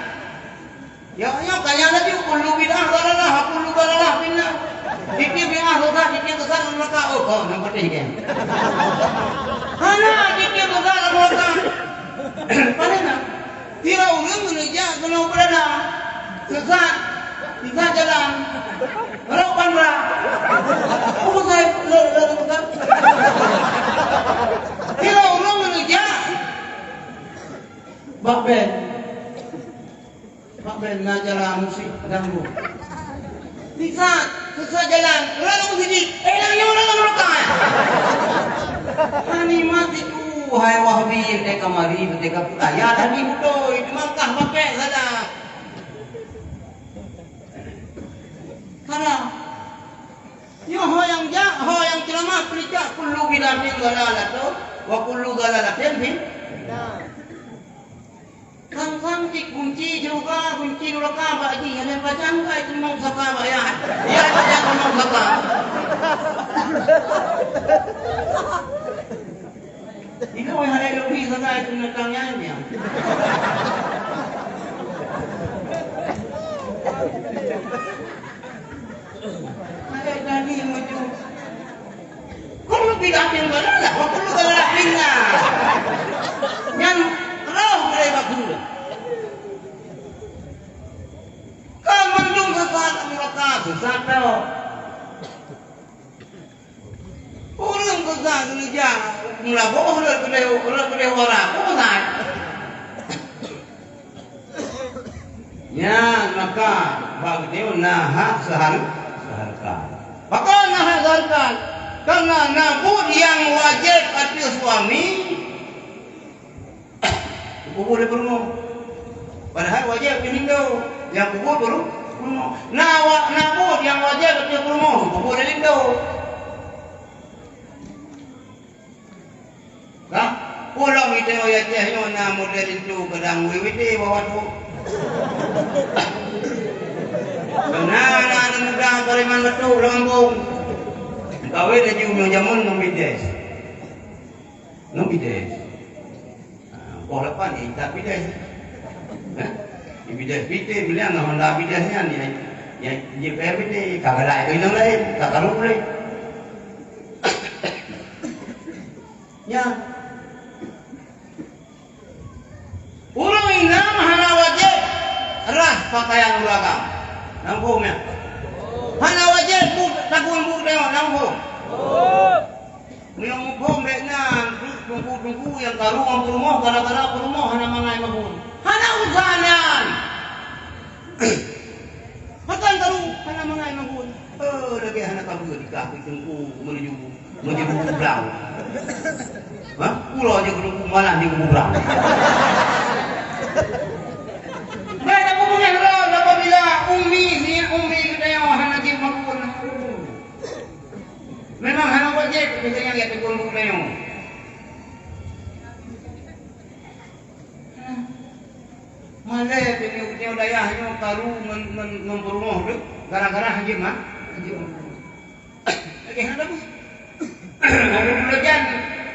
ya kaya nabi kullu bid'ah dalalah kullu dalalah billah dikir bid'ah dosa dikir dosa neraka oh nampak dia hana dikir dosa neraka padahal tira ulun menuja kalau berada sesat bisa jalan kalau pandra apa saya lakukan tira ulun menuja bakben ngajaran musik ganggu bisa sesat jalan lalu musik yang orang neraka ani mati hai Wahabi teka mari teka ayat hari mudo itu mangkah pakai saja karena yo ho yang ceramah periksa kullu bidatin dalalah wa kullu dalalatin bin kan kunci juga kunci neraka pak ji ada bacaan ka itu mau saka ya baca mau saka ikaw ay halay lupi sa kahit kung nagkangyan niya. Halay tadi mo ito. Kung lupi natin malala, kung lupi ka lalapin na. Yan, raw kalay bagula. Kamandong sa saat ang lakas, sa tao. Orang ko sa niya, mula boh ulah orang aku kan. Ya, maka bagi nahak seharkan. Maka nahak seharkan. Karena nabut yang wajib atas suami kubur di rumah. Padahal wajib pindah yang kubur baru rumah. Nabut yang wajib atas rumah kubur di lindo. Nah, pulang itu ya cahyo na model itu kadang wiwiti bawa tu. Benar mudah beriman betul lambung. Kau ini juga jamun nombides. Kau lepas ni tak bides. Bides bila nak hendak bidesnya ni, yang JPR bides kagak lain itu lain, tak tahu boleh. Ya. Ulang ina mahana wajib ras pakaian belakang. Nampungnya. Hana wajib takun tengok nampung. Yang mumpung bekna tunggu yang karung rumah gara-gara rumah hana mangai mahun. Hana usahanya. Makan karung hana mangai mahun. Lagi hana kabur di kaki tunggu menuju belang. Hah? Pulau aja tunggu malah di belang. Baik aku mengenal apabila umi kita yang hana di makun. Memang hana wajib kita yang lihat tekun kita. Malah punya dayahnya karu memperumah tu gara-gara haji mah. Lagi hana tu. Ada belajar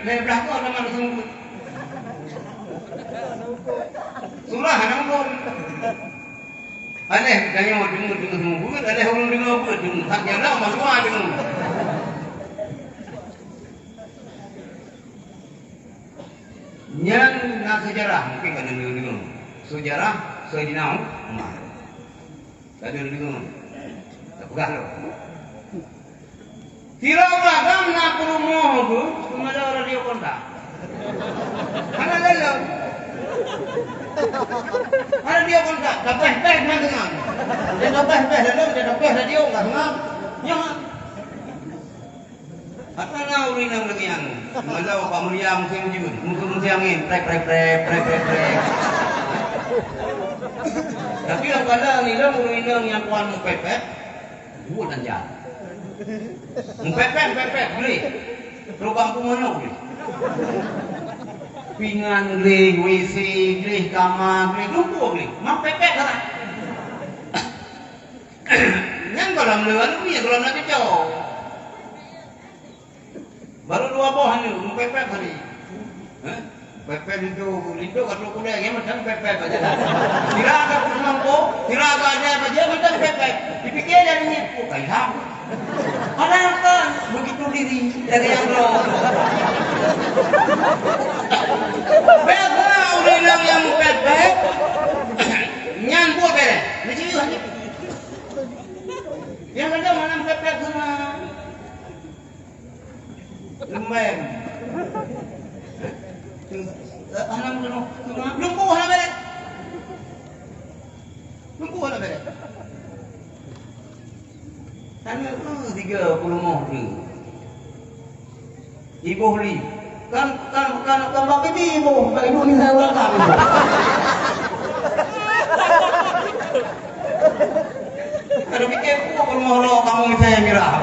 dari belakang sama semua. Surah nampun. Aneh kaya dengar semua bukan ada orang dengar apa dengar hak yang lama semua dengar. Yang nak sejarah mungkin kan dengar. Sejarah Sayyidina Umar. Tadi dengar. Tak pegah lo. Kira-kira kan nak rumah tu cuma ada radio kontak. Mana lalu? Ada dia kontak, dapat nak dengar. Dia dapat lalu dia dapat radio enggak dengar. Ya. Apa nak urinam lagi yang? Malah Pak Mulia mungkin juga. Mungkin angin prek. Tapi kalau ni lah urinam yang kuan pepet, buat anjat. Pepet beli. Lubang kumano beli. Pingan beli, WC beli, kamar beli, lumpur beli. Mak pepet lah. Yang kolam lewat tu ya kolam nak kecau. Baru 2 buah ni, pepet tadi. Pepet itu kalau kuliah yang macam pepet aja dah. Kira ada kumangko, kira ada apa aja macam pepet. Dipikir dari ni, kayak ada apa? Begitu diri dari yang roh. Baiklah, udah yang pepet, nyambut beres. Macam itu aja. Yang ada mana pepet semua. Lembek. Anak lumpuh lah beres. Tanya 30 ni. Ibu beli. Kan bagi ibu ni saya welcome. Kalau fikir aku kalau kamu saya mirah.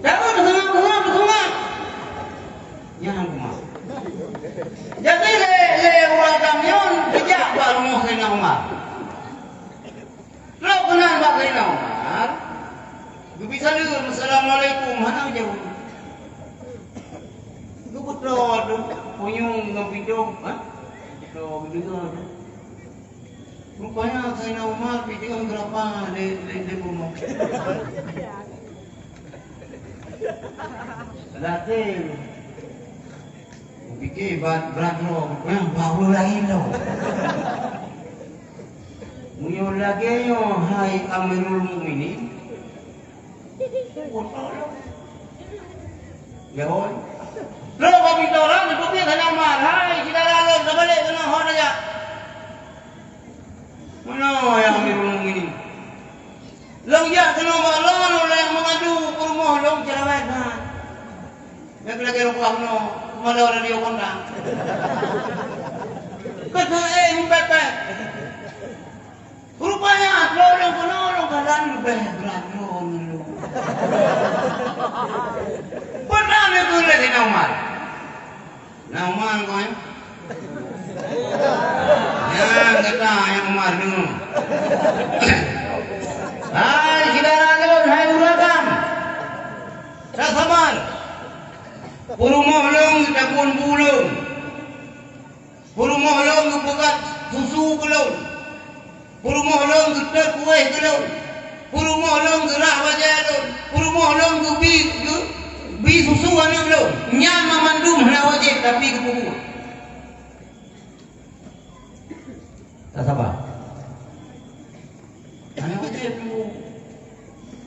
Jangan bersama. Jangan kumah. Jadi lewat kamion sejak baru mau kena Umar. Kalau kenal Pak Kena Umar, bisa dulu Assalamualaikum, mana jauh? Itu betul, punyung ngapidong, itu betul. Rupanya Kena Umar pijang berapa di rumah? Latin, pikir berat lo, bau lagi lo. Muyol lagi yo, hai Amirul Mukminin. Ya oi. Lo kau minta orang itu dia kena marah. Hai kita lalu dah balik kena hon aja. Mana yang mirung ini? Long ya kena malon oleh yang mengadu ke rumah long cerewet nah. Yang lagi rumah no malah orang dia kondang. Kata impepet. Rupanya orang penolong kalan lebih berat lu. Pernah itu lagi Naumar. Naumar kau ya? Yang kata yang Umar dulu. Hai kita lalu hai uragam. Tak sabar. Purumah long kita pun bulung. Purumah long bukan susu belum. Purumah long kita kuih belum. Purumah long gerak wajah belum. Purumah long bi susu anu belum. Nyama mandum nak wajah tapi ke purumah. Tak sabar. Anak wajah dulu.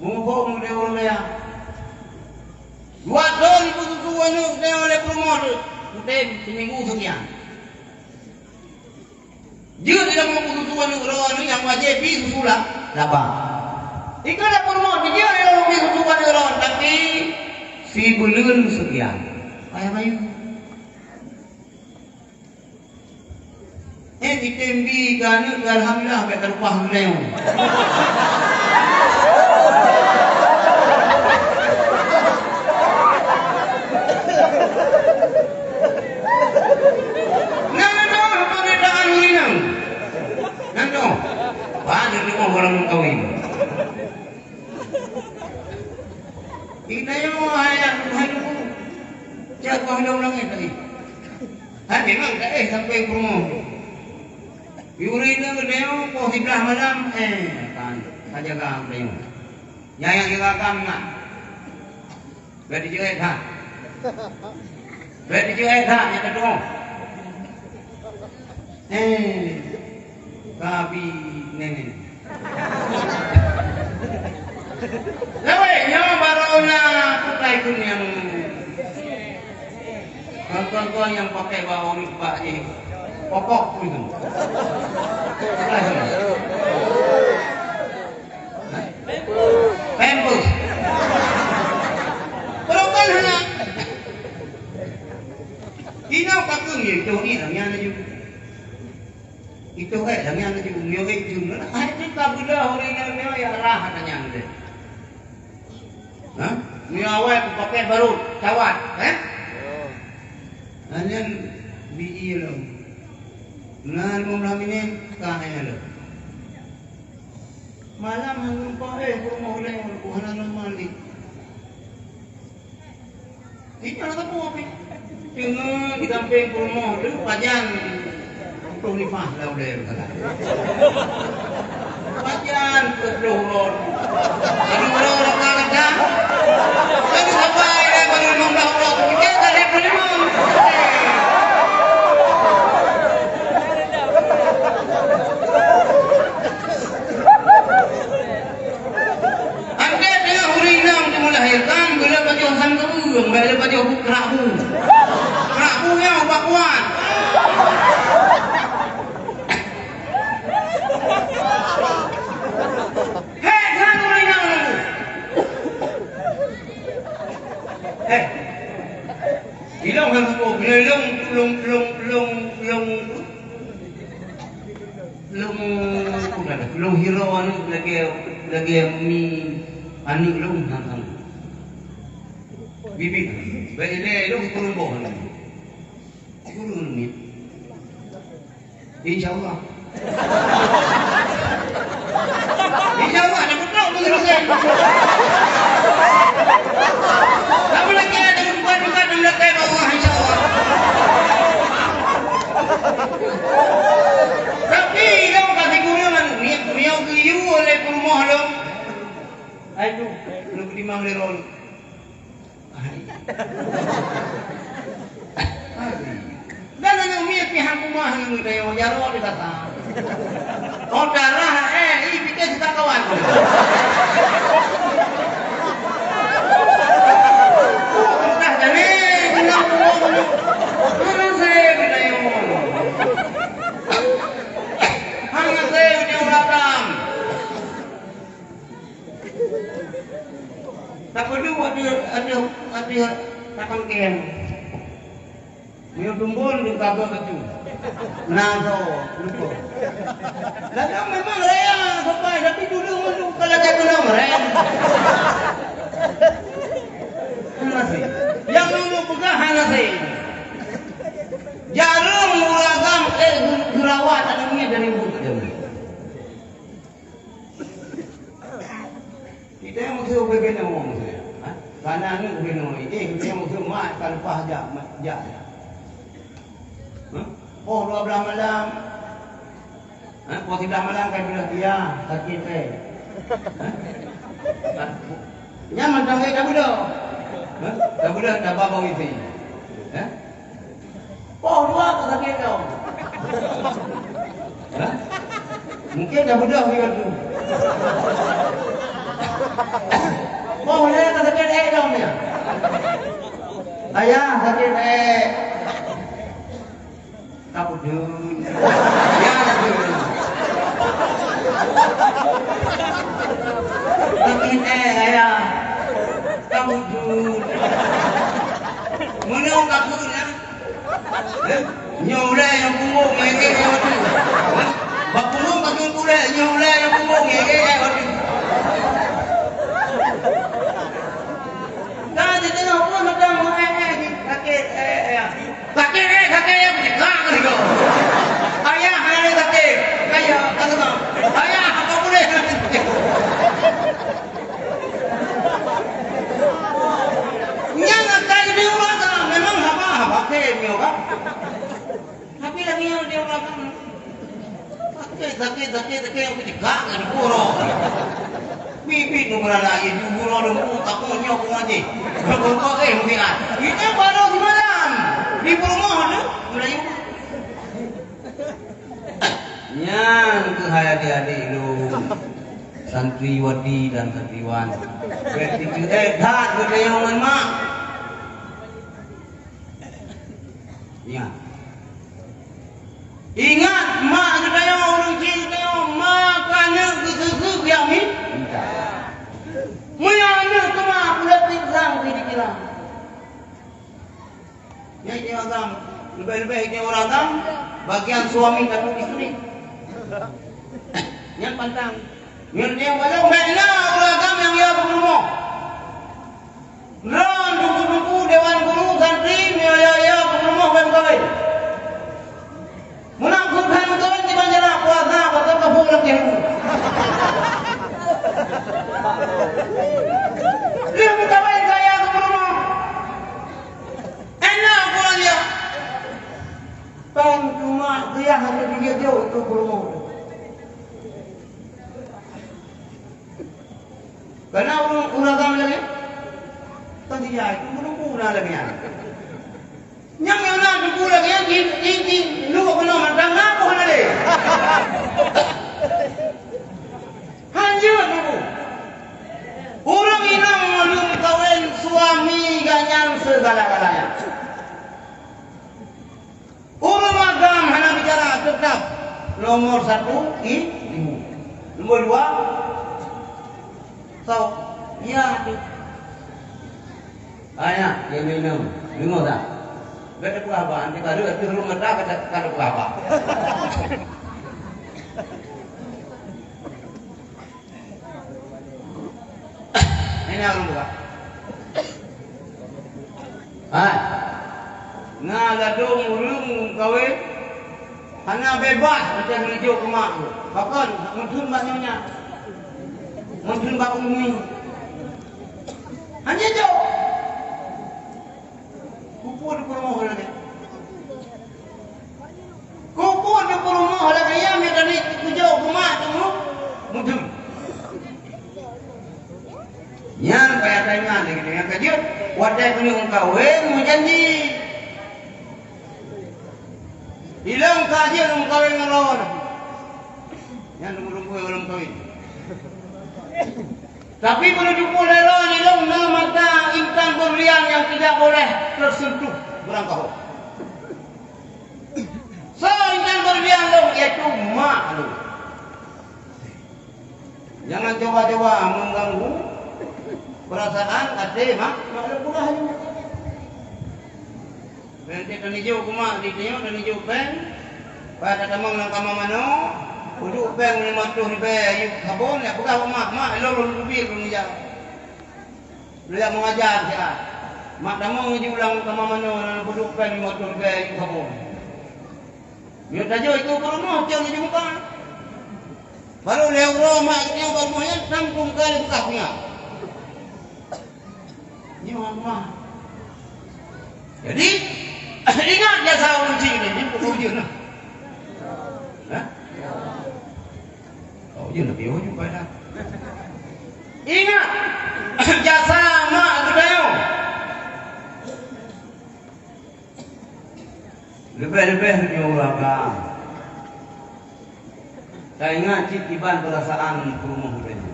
Mungkong dia orang lain. Dua tahun ibu susu anu dia oleh purumah tu. Mungkin seminggu sekian. Jika tidak mau susu anu yang wajib bi susu lah. Dapat. Ikan dah purumah dia yang bi susu anu tapi si belun sekian. Ayah bayu. Ditembi kan alhamdulillah baik terupah beliau. Orang kawin. Kita yang ayat Tuhan jaga undang-undang tadi. Hati memang tak sampai ke rumah. Yurina beliau kau sebelah malam kan jaga beliau. Yang jaga kami kan. Berarti juga tak. Berarti juga tak yang kedua. Tapi nenek. Lewe, nyawa baru nak pakai pun yang kawan-kawan yang pakai bawang ni pak je, pokok pun itu. Pempus. Perokan nak. Ina pakung itu ni yang juga. Itu yang juga mioge jumlah. Itu tak boleh orang yang ya rah katanya tu. Hah? Ni awak pakai baru cawat, Hanya biji lo. Nan mula ini kahnya lo. Malam hangun pakai rumah oleh bukan mali. Ini apa tu? Tengah di kampung rumah tu panjang. Tunifah lah udah kata. Wajan keluar. Jadi orang kata, lagi sampai dah baru nombor orang kita dari pelimam. Anda dengan hurinam tu melahirkan bila baju sang kebuang, bila baju kerabu. Kerabu yang ubah kuat. Hilang kan tu, long hero anu lagi mi anik long hantam. Bibi, beli long turun bawah ni. Turun ni. InsyaAllah. InsyaAllah ada betul betul. Kamu lagi ada bukan melekat Allah insyaAllah. Tapi kamu kasih kurungan miau kiu oleh rumah lo. Ayo, lu di mang lerol. Dan yang miat pihak rumah yang tayo jaro di kata. Oh darah ini pikir kita kawan. Entah jadi ada takkan kem. Dia tumbul di kagak itu. Naso, lupa. Lalu memang raya, sampai tapi dulu malu kalau tak kena mereka. Nasi, yang dulu pegahan nasi. Jarum uragam gerawat anaknya dari bukan. Kita yang maksud bagaimana orang saya, karena ni bagaimana ini, kita yang maksud mak tanpa hajat, hajat. Oh, 12 malam. Oh, tidak malam kan bila dia sakit eh. Nyaman dah dah budak. Dah budak dah bawa isi. Oh, luar tu sakit kau. Mungkin dah budak dia tu. Oh, dia tak sakit dah ni. Ayah sakit Kabudun. Ya, kabudun. Sakit ayah. Kabudun. Mana orang kabudun ya? Nyoleh yang punggung ngeke waktu. Bapunggung kaki kuda nyoleh yang punggung ngeke waktu. Dah jadi apa macam sakit sakit yang berdekat gitu. Ayah hari sakit, ayah kata ayah apa boleh? Yang akan dia orang memang apa dia orang. Tapi lagi yang dia orang sakit yang berdekat kan kurang. Bibit nombor lagi jubur orang tak punya pun aja. Kalau kau mungkin itu baru di malam di rumah tu Melayu. Yang ke adik-adik lu santriwati dan santriwan. Berarti dah kedayangan mak. Ingat mak kedayangan orang cinta makanya ke biamin. Muyanya cuma bulat pisang di kilang. Yang agam, lebih-lebih orang agam, bagian suami dan istri. Yang pantang, yang pada mana orang agam yang ia berumur. Ran duku-duku dewan guru santri, ya berumur berkawin. Menangkut berkawin di banjaran puasa, pasal kapung lagi. Dia berkawin saya ke berumur. Enak pula dia. Tahun cuma dia hanya dia jauh untuk berumur. Karena orang agama lagi, tadi dia itu berumur lagi. Yang nak berumur lagi, ini lu kena macam apa lagi? Hanya tu. Orang ini belum kawin suami ganyan segala-galanya. Orang agam hanya bicara tetap nomor 1 ilmu, nomor 2 tahu ya tu. Ayah yang minum, minum tak? Betul apa? Nanti baru itu rumah tak kata apa? Ini orang buka. Nah, gadung urung kawin, hanya bebas macam hijau kemak. Bahkan muncul banyaknya, muncul bak umi. Hanya jauh. Kupu di rumah lagi. Kupu di rumah lagi yang mekanik hijau kemak tu muncul. Yang kayak tanya lagi dengan kerja, wadai punya kawin mau janji. Hilang kajian orang kawin dengan lawan. Yang nunggu belum kawin. Tapi perlu jumpa lawan hilang mata intan berlian yang tidak boleh tersentuh berangkau. So intan berlian lo iaitu mak lo. Jangan coba-coba mengganggu perasaan ate mak pula hanya. Nanti tani hijau kuma di tengok tani hijau pen. Pada tamang nang kamamano, ujuk pen 50 ribu ayu sabon ya bukan mak lo lebih lu dia. Lu yang mengajar dia. Mak tamang uji ulang kamamano nang ujuk pen 50 ribu ayu sabon. Dia tajo itu rumah jauh di muka. Baru lewat rumah itu rumahnya 60 kali buka punya. Ini rumah. Jadi ingat jasa uji ini ujian lah. Hah? Oh, ujian lebih ujian pada. Ingat jasa mak budaya. Lebih-lebih ni orang kan. Saya ingat citiban perasaan rumah budaya.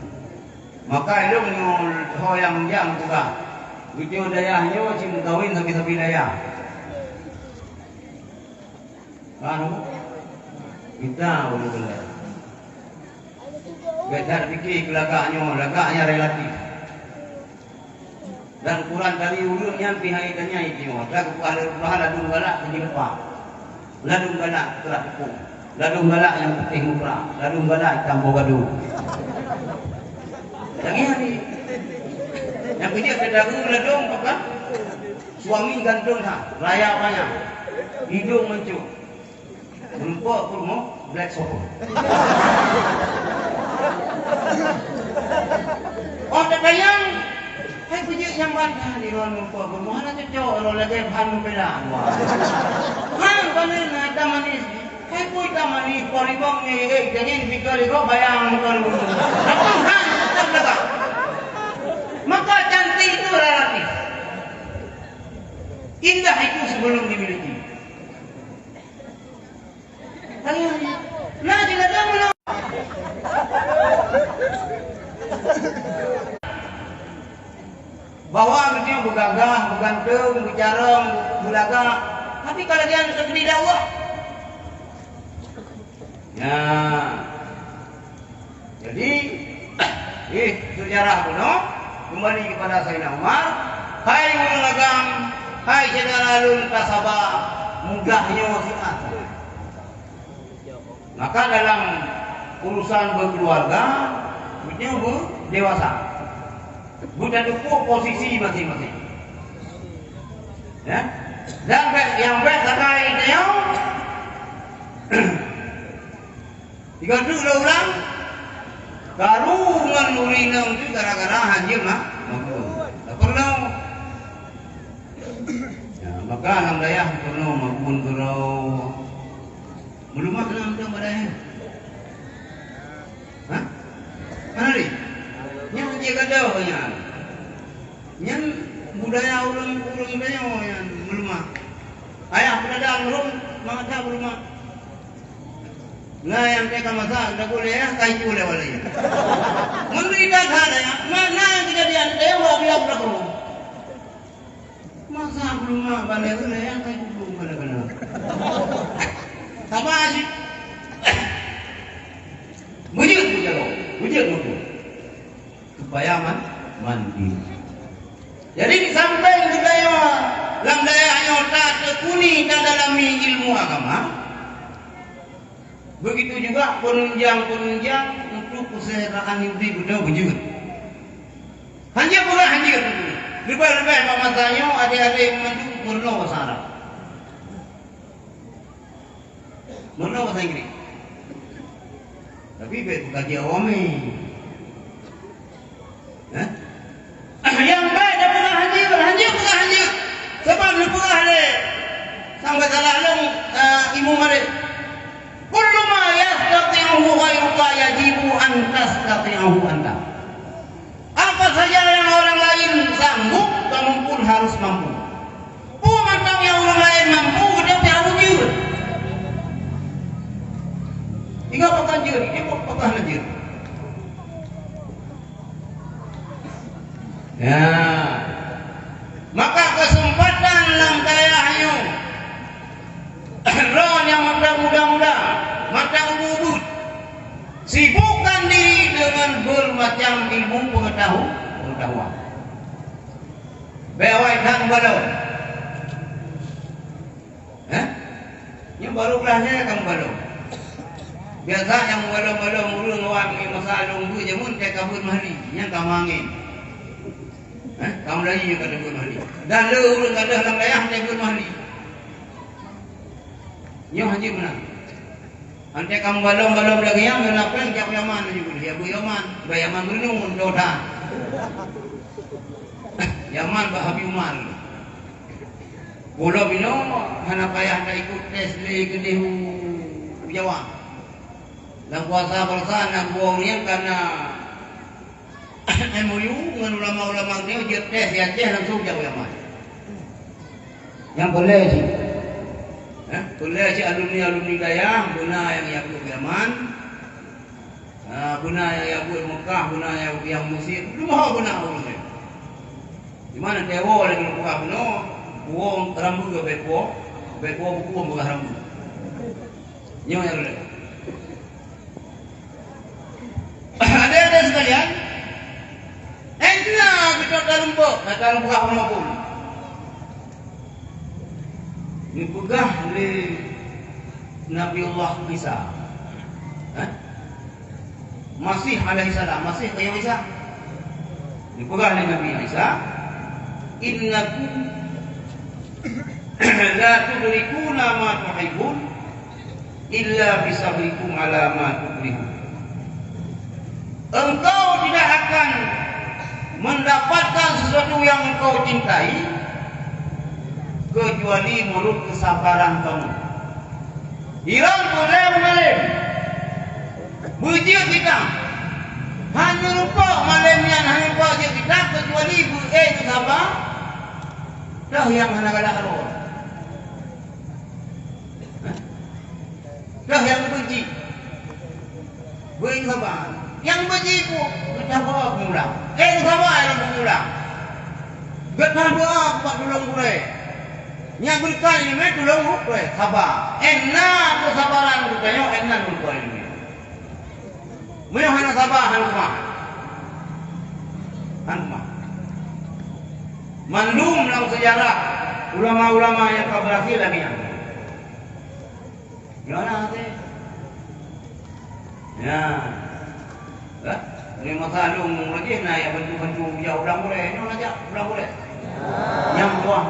Maka itu nyol hoyang jam juga. Video dayahnya cim kawin sapi-sapi dayah. Anu kita boleh boleh. Benar fikir lagaknya relatif. Dan Quran dari ulunnya pihaitannya itu. Lagu kalau ladung galak di depan. Ladung galak telah tepung. Ladung galak yang putih murah. Ladung galak hitam bogadu. Lagi hari. Yang kerja kedagu ladung apa? Suami gantung tak, layak banyak. Hidung mencuk. Rumput kurma black soko. Oh terbayang. Hai kerja yang bantah di ruang rumput kurma. Mana cocok kalau lagi bahan pelan. Hai mana nak manis. Hai pun manis polibong ni. Jangan fikir kau bayang bukan guru. Apa hai tak dapat. Maka cantik itu relatif. Indah itu sebelum dimiliki. Nah, jika dah mula. Bawa dia bergagah, bergantung, berjarang, berlagak. Tapi kalau dia negeri dakwah. Ya. Jadi, sejarah kuno. Kembali kepada Sayyidina Umar. Hai ulun agam, hai jenaralun kasabah, mudahnya wasiat. Maka dalam urusan berkeluarga, punya dewasa. Bukan cukup posisi masing-masing. Ya. Dan yang baik sekali dia, tiga tu ulang. Karungan urinang itu gara-gara hancur mah. Tak perlu. Ya, maka anak dayah perlu maupun perlu. Belum ada anak dayah. Hah? Mana ni? Yang jaga dah banyak. Yang budaya orang dayah yang belum. Ayah penadang belum, mata belum. Nah yang mereka masak tak boleh ya, kain boleh walanya. Menderita ada ya, mana yang kejadian dewa biar berlaku. Masa belum balik boleh ya, kain belum benar-benar. Sama aja. Bujur supaya mandi. Jadi disampaikan budaya, dalam dayanya tak tekuni tak dalami ilmu agama. Begitu juga penunjang untuk kesejahteraan Yahudi sudah wujud. Hanya bukan hanya lebih-lebih masanya adik-adik maju murno bahasa Arab. Murno bahasa Inggris. Tapi bukan dia awami. Yang baik dah bukan hanya bukan hanya. Sebab ni bukan ada. Sampai salah long imu mari. Kullu ma yastati'uhu ghairuka yajibu an tastati'uhu anta. Apa saja yang orang lain sanggup, kamu pun harus mampu. Pemantau yang orang lain mampu, dia harus wujud. Tiga patah juri, dia patah lajur. Ya, maka kesempatan lang kayahnya. Roh yang muda-muda, mata ubud, sibukkan diri dengan bermacam ilmu pengetahuan. Bewai kang balong. Yang baru belahnya kang balong. Biasa yang balong-balong urang awak ni masalong tu jamun ke kabut mahli, yang kamangin. Kamu lagi juga kabut mahli. Dan le urang ada dalam layah kabut mahli. Nyo haji benar. Ante kamu balong-balong lagi yang kenapa yang jak Yaman juga dia bu Yaman, Yaman gunung doda. Yaman bah Habib Umar. Bola bino hana payah nak ikut tes le kedih Jawa. Dan kuasa bersa nak buang ni karena MOU dengan ulama-ulama ni dia tes ya tes langsung jauh Yaman. Yang boleh sih. Boleh sih alumni Dayang guna yang yakut Yaman. Guna yang yakut Mekah, guna yang Mesir. Lu mau guna urusnya. Di mana dewa lagi buka beno, buang rambut ke beko buang buka rambut. Nyo yang boleh. Ada sekalian. Entah kita dalam buka pun. Ini pegah oleh Nabiullah Isa. Masih alaihi salam, masih kayak Isa. Ini pegah oleh Nabi Isa. Innakum la tudrikuna ma tuhibbun illa bisabrikum ala ma tukrihun. Engkau tidak akan mendapatkan sesuatu yang engkau cintai kecuali menurut kesabaran kamu. Hirang boleh mengalim bujur kita hanya lupa malamnya hanya lupa je kita kecuali itu sabar dah yang hana galak roh dah yang benci sabar yang benci ku kita bawa pengulang sabar yang pengulang getah doa buat tolong gue yang berikan ini tolong gue sabar enak kesabaran bukannya enak gue ini Mula hana sabar hana kumah. Mandum dalam sejarah ulama-ulama yang kau berhasil lagi yang. Gimana hati? Ya. Ini masa lu lagi na ya bentuk-bentuk jauh ulang boleh. Ini aja ulang boleh. Yang buah.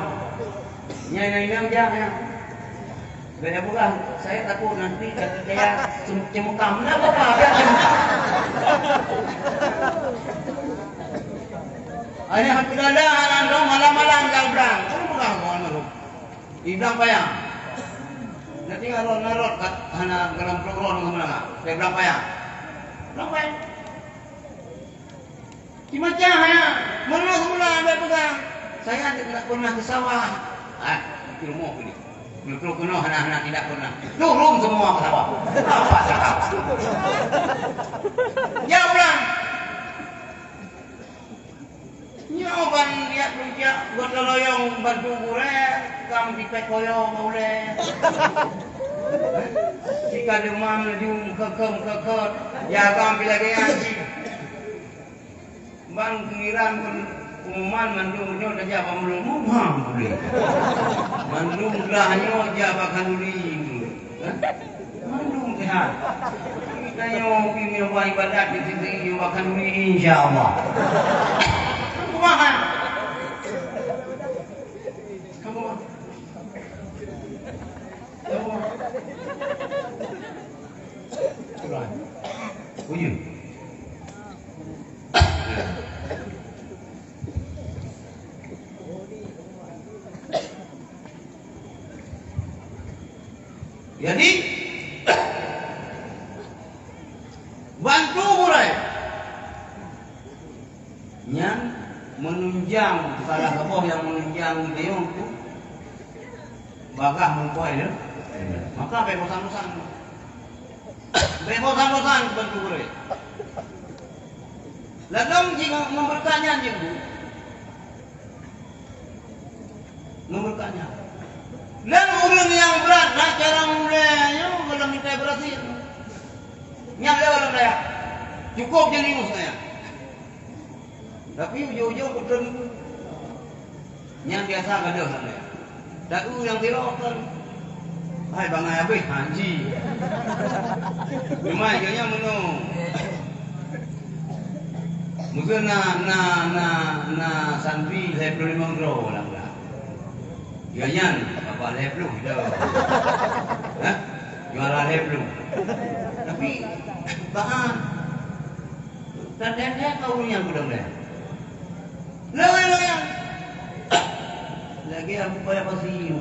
Nyai yang jangan. Beda bukan, saya takut nanti saya cemukam. Kenapa Pak? Ini hati dada, anak malam-malam jam berang. Kamu bukan kawan malu. Ibang payah. Nanti ngarot kat hana dalam program kemana? Saya berang payah. Berang payah. Gimana ya? Mana semula ada pegang? Saya tidak pernah ke sawah. Di rumah ini. Kalau kena anak-anak tidak pernah. Turun semua ke sawah. Apa cakap? Ya ulang. Nyoban lihat rujak buat loyong bantu gue, kamu dipek koyong boleh. Jika demam lejum kekem, ya kamu lagi ngaji. Bang pengiran pengumuman mandungnya dah jawab belum boleh. Mandung gelahnya jawab kanuli. Mandung sehat. Kita yang mungkin buat ibadat di sini jawab kanuli insya-Allah. Kumaha? Kamu. Kurang. Ujung. Jadi bantu mulai yang menunjang salah satu yang menunjang dia untuk bagah mengkuai dia maka beposan-posan bantu mulai lalu jika membertanya juga membertanya dan ulun yang berat nak cara mulainya kalau minta berhasil nyala orang dia cukup jadi musnah tapi ujung-ujung betul Yang biasa gaduh sana. Datu yang tirokan. Hai bang habis haji. Memang kayaknya menu. Mungkin na santri saya perlu mengro lah. Kayaknya apa leblu dah. Hah? Juara leblu. Tapi bahan dan dia kau yang gudang dia. Lawan lagi aku bayar pasir.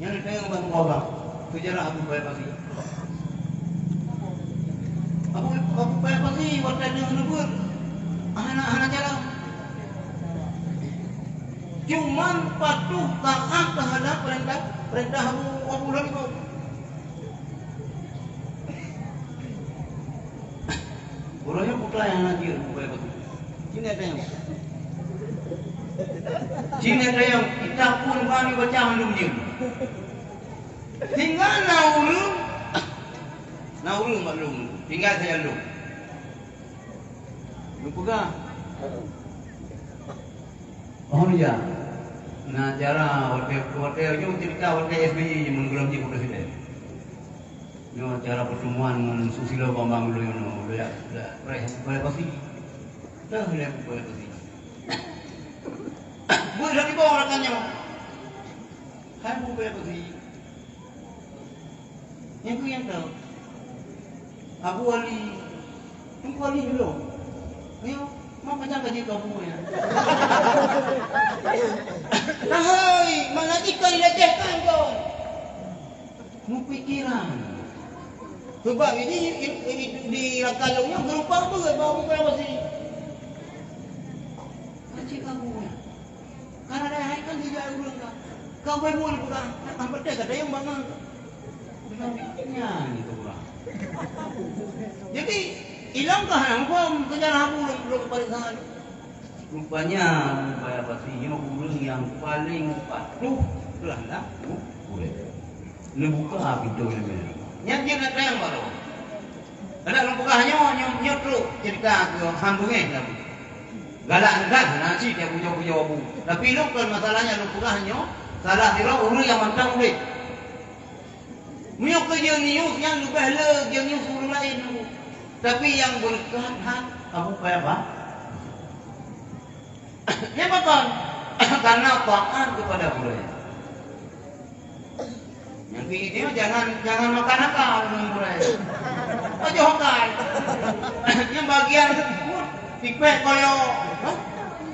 Yang ditanya bang orang, kejarlah aku bayar pasir. Aku bayar pasir, waktu dia menebur, anak jalan. Cuman patuh taat terhadap perintah Abu Lahab. Orangnya putra yang nanti aku bayar pasir. Sini ada yang. Sini ada yang kita pun kami baca belum dia. Tinggal naulu maklum. Tinggal saya lu. Lu pegang. Oh ya. Nah cara hotel itu cerita hotel SBY yang menggelam di presiden. Yo cara pertemuan dengan Susilo Bambang Yudhoyono ya pasti. Dah boleh pasti. Boleh lagi bawa rekannya. Hai bu pasti. Yang tahu. Abu Ali. Abu Ali dulu. Ayo, mau macam gaji kamu ya. Hai, mana ikan lecehkan kau? Mu pikiran. Sebab ini di rakalungnya berupa apa? Bawa berapa sih? Gaji kamu ya. Karena ada hai kan tidak ulang kau. Kau bermula bukan? Apa dia kata yang bangun? Benarnya itu kurang. Jadi hilangkah handphone kejar aku belum balik sana. Rupanya upaya pastinya burung yang paling patuh telah dah boleh. Lebuka pintu ini. Yang dia nak yang baru. Ada lembukahnya nyotro cerita ke hambungnya tapi. Galak enggak nasi dia punya abu. Tapi lu kan masalahnya lembukahnya salah dia urus yang mantang boleh. Miok kerja nius yang lebih leg yang nius urus lain. Tapi yang berkat kamu payah apa? Yang betul. Karena taat kepada budaya. Yang ini jangan makan akal dengan budaya. Aja hokal. Yang bagian tipek koyo,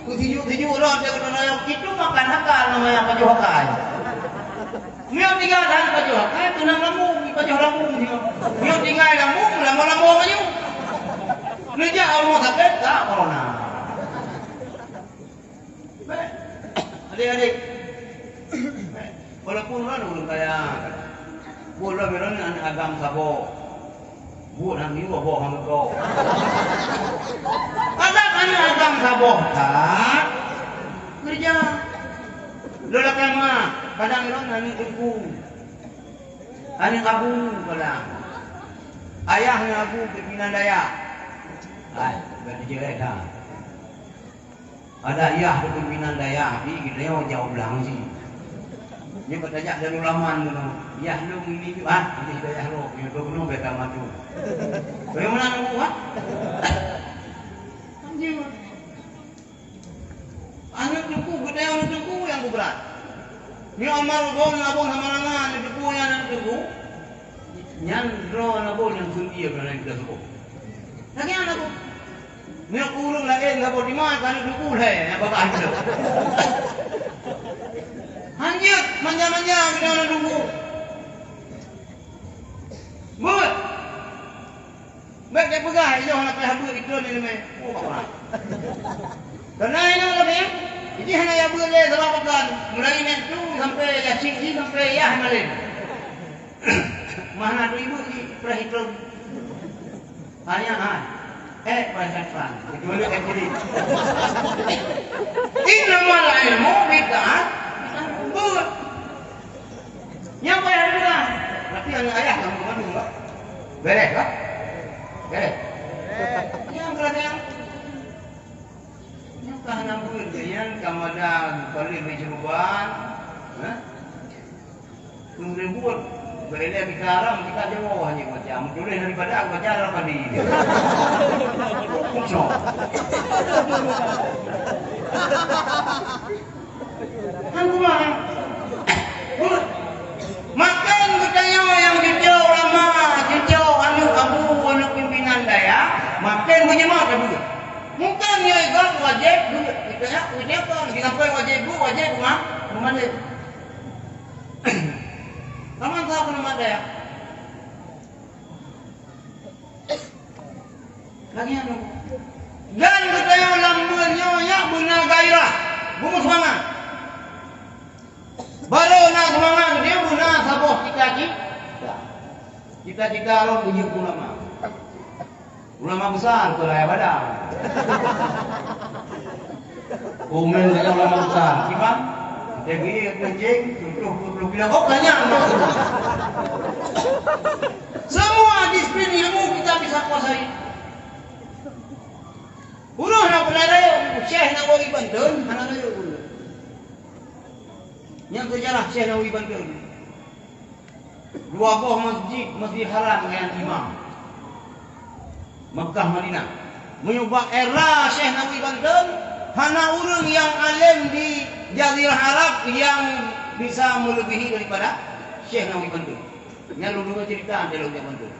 tujuh loh dia kena itu makan akal namanya aja hokal. Miok tinggal dalam aja hokal, tenang lamu, aja lamu. Miok tinggal lamu, lama-lama aja. Kerja Allah sakit tak corona. Adik-adik, walaupun kan belum kayak, boleh beron anak agam sabo, buat nanti bawa kamu kau. Anak agam sabo tak kerja. Lelakan mah kadang beron anak ibu, anak abu kadang, ayahnya abu pimpinan daya. Ay, berarti jelek dah. Ada ayah pimpinan daya, ini kita jauh belang sih. Dia bertanya dari ulaman dulu. Ya lu ini juga, ini sudah ya lu, yang berbunyi beta maju. Bagaimana lu buat? Anjir. Anak tuku, gede anak tuku yang berat. Ni amal bom nabung sama langan, tuku yang anak tuku. Nyandro nabung yang sundi ya berani kita tuku. Lagi anak tuku. Ni aku urung lain enggak boleh dimakan itu kulai apa kan. Anjir, manja-manja kita nak tunggu. But. Baik dia pegang dia nak habis itu ni me. Oh apa. Kenai nak lagi. Jadi hanya ya boleh sebab pegang. Mulai itu sampai ya sini sampai ya malin. Mana tu ibu di perhitung. Hanya pasal kecuali jadi ini malah ilmu bid'ah but yang bayar juga tapi anak ayah kamu kan juga beres kan beres yang tahanan bulan yang kamadan kali beban. Kemudian buat beredar bicara kita jauh hanya macam boleh daripada aku bicara pada ini. Kocok. Aku mah. Makan bertanya yang jujur lama, jujur anak pimpinan daya, makan berjemaah juga. Mungkin dia ikut wajib juga. Kita kan disampaikan wajib mana? Kamu tahu nama daya? Lagi anu. Dan bertanya lambunya ya benar gairah, bunga semangat. Baru nak semangat dia guna saboh cita-cita orang punya ulama besar tu lah ya badang. Komen dengan ulama besar, gimana? Jadi kencing, tutup bilang kok tanya. Semua disiplin ilmu kita bisa kuasai. Uruh nak pelajari, Syekh Nawawi Banten, anak saya dulu. Yang sejarah Syekh Nawawi Banten. Dua buah masjid haram dengan imam. Mekah Madinah. Menyubah era Syekh Nawawi Banten, hana orang yang alim di Jazirah Arab yang bisa melebihi daripada Syekh Nawawi Banten. Yang dulu cerita dia Nawawi Banten.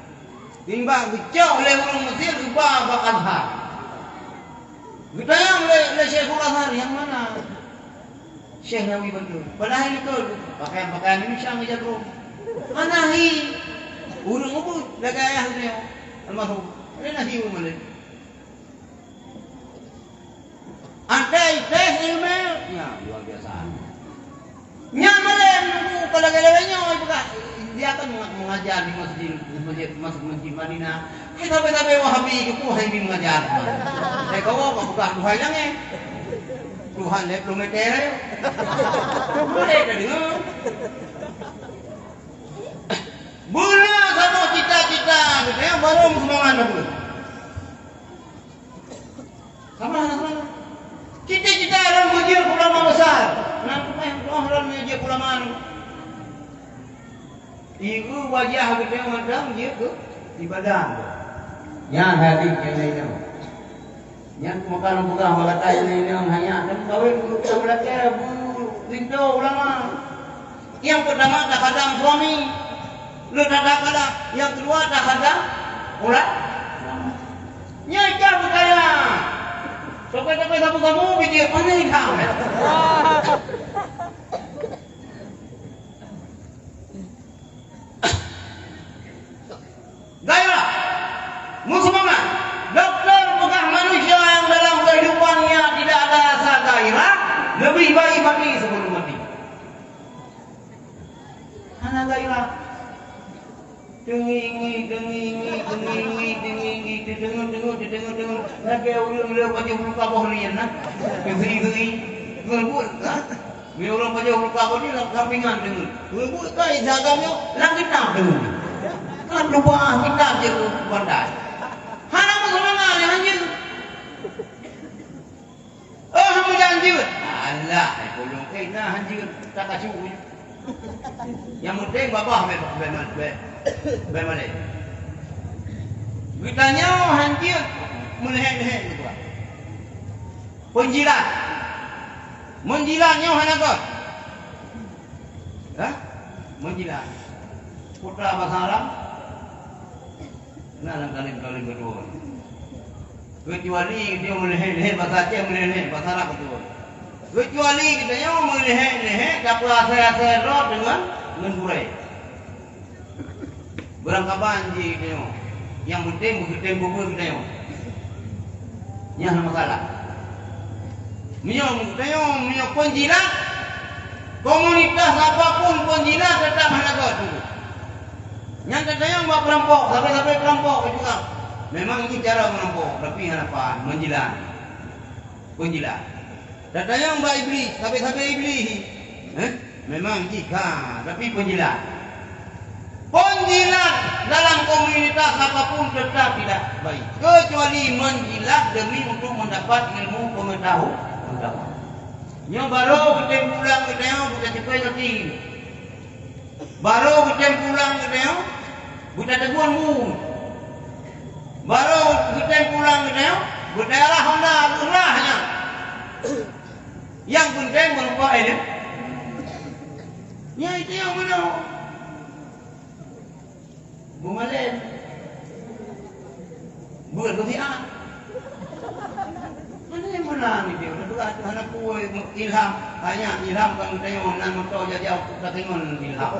Timbang dicau oleh orang Mesir ubah Azhar. Ditanya oleh Syekhul Azhar yang mana? Syekh Nawawi Banten. Padahal itu pakaian Indonesia menjaga. Anahi urang ubud lagayah niyo almarhum. Ada nasi umale. Andai teh ilmu ya luar biasa. Nya malam kalau galanya bukan dia akan mengajar di masjid Madinah. Tapi Wahabi itu Wahabi mengajar. Saya kau bukan Tuhan yang Tuhan kilometer. Boleh tak dengar? Bula sama cita-cita, kita baru semangat dulu. Sama. Cita-cita orang mujir ulama besar. Kenapa yang orang mujir ulama? Ibu wajah kita macam dia ke ibadah. Yang hadis yang ini. Yang makan bukan walatai ini hanya dan kawin kita belajar rindu ulama. Yang pertama kadang suami. Lu kadang-kadang yang kedua kadang ulat. Nyai bertanya. Sampai kamu bikin mana ni kau? Gairah, semangat. Dokter bukan manusia yang dalam kehidupannya tidak ada rasa gairah, lebih baik mati sebelum mati. Hana gairah. Dengi, dengar. Lagi orang baca huruf kabah ni nak. Geri. Ngelbut kan? Bila orang baca huruf kabah ni sampingan dengar. Ngelbut kan jaganya langit nak dengar. Kan lupa kita je pandai. Hana semangat ni anjing. Kamu janji. Allah, tolong kena anjing tak kacau. Yang penting babah balik. Ditanya hancur melihat itu. Penjilat. Menjilatnya hana kau. Menjilat. Putra bahasa Arab. Nah, kali kedua. Kecuali dia melihat bahasa Aceh melihat bahasa Arab betul. Kecuali kita yang melihat dapat saya rot dengan burai. Berangkat banji kita yang penting bubur kita yang masalah. Minyak penjilat komunitas apapun penjilat tetap hanagot dulu. Yang katanya buat perampok sampai perampok juga. Memang ini cara merampok tapi harapan menjilat. Penjilat. Katanya mbak iblis, sampai iblis. Memang jika, tapi penjilat. Penjilat dalam komunitas apapun tetap tidak baik. Kecuali menjilat demi untuk mendapat ilmu pengetahuan. Nyo baru kita pulang ke dia bukan cepat lagi. Baru kita pulang ke dia bukan teguan mu. Baru kita pulang ke dia bukan arah Honda arahnya. Yang penting berubah ini. Ya itu yang mana? Bumalen. Bukan kesian. Mana yang menang ni dia? Udah anak kue ilham, hanya ilham kan tengok nan motor jadi aku tak tengok ilham.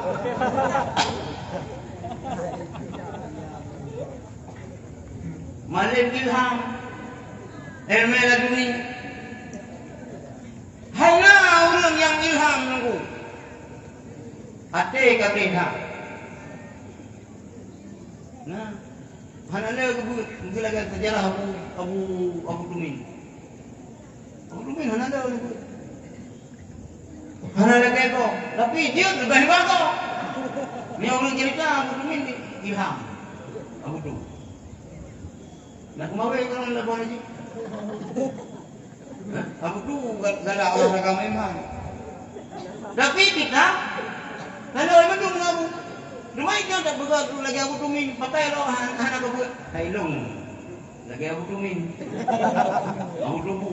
Malik ilham, Hermel lagi ni. Hanya orang yang ilham nunggu. Ate kata ilham. Nah, hanya lagi mungkin lagi sejarah Abu Dumin. Abu Dumin hanya ada lagi. Hanya lagi kau. Tapi dia lebih hebat kau. Ni orang cerita Abu Dumin ilham. Abu Dumin. Nak kemana kalau nak buat lagi? Abu Dumin galak orang agama memang. Tapi kita kalau memang tu mengabu. Rumah itu tak bergerak lagi Abu Dumin pakai lo anak kau buat. Hailung. Lagi Abu Dumin.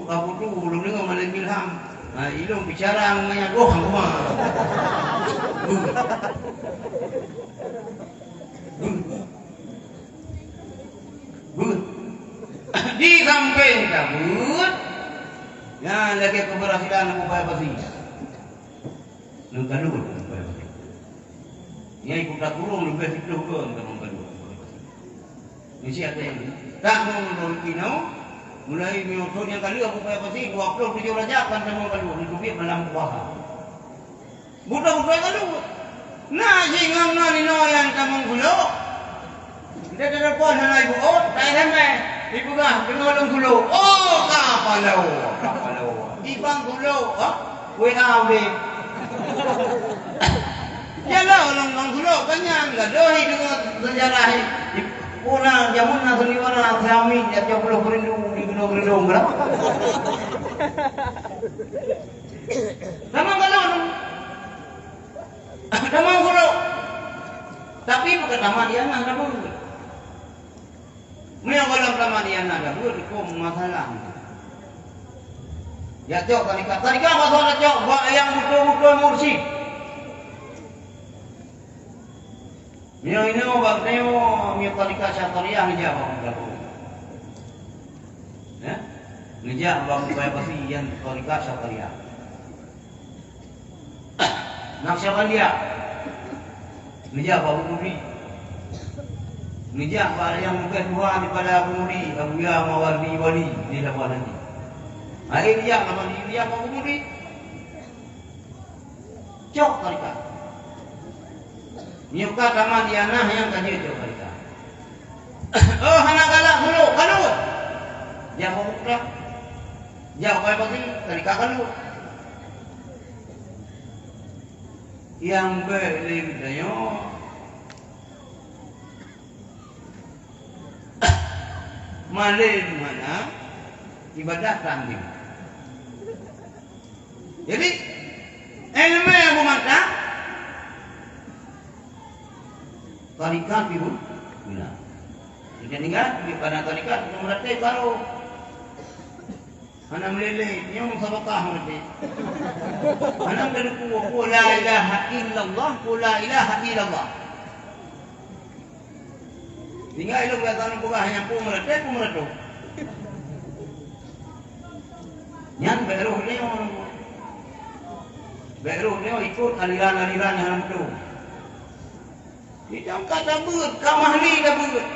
Abu tu belum dengar malam ilham. Ilung bicara mengenai roh rumah. Di samping kabut. Ya lagi keberhasilan upaya pasti. Nunggu dulu upaya pasti. Yang ikut tak kurung lebih itu ke nunggu dulu. Mesti ada yang tak menurut kino. Mulai miotol yang kali aku upaya pasti 27 Rajab kan semua kali hidup malam puasa. Budak-budak kali. Nah jingang nani yang kamu gulo. Kita telepon hana ibu oh tak sampai. Ibu kah tengok gulo. Oh kapalau. Ibang gulo, WA udah. Yalah orang gulo banyak enggak dohi dengan sejarah. Puna jamun na seniwana kami dia pulau perindu di gunung-gunung berapa? Sama kalau sama gulo. Tapi bukan taman dia nak apa? Mereka kalau taman dia nak apa? Itu masalah. Ya cok tarikat masalah cok yang betul-betul mursyid. Ini waktunya mi tarikat syariah ngejak apa? Ya? Ngejak bang supaya pasti yang tarikat syariah. Naqsyabandiyah. Ngejak Abu Mudi. Ngejak yang bukan Tuhan daripada Abu Mudi, Abu Ya Mawardi Wali di lawan nanti. Hari dia nama dia Abu Mudi. Cok tarikat. Nyuka kama dianah yang kaji itu mereka. Oh anak galak dulu, kalau jangan buka, jangan apa sih mereka kalau yang beli dayo malin mana ibadah tanding. Jadi ilmu yang bermakna tarikat ibu, guna. Jika tinggal di pada tarikat itu berarti baru anak meleleh, yang sabakah berarti. Anak berku la ilaha illallah, la ilaha illallah. Tinggal itu berkata bukan hanya pemerintah. Yang baru dia ikut aliran-aliran yang itu. Kita kata buat, kamah ni dah buat.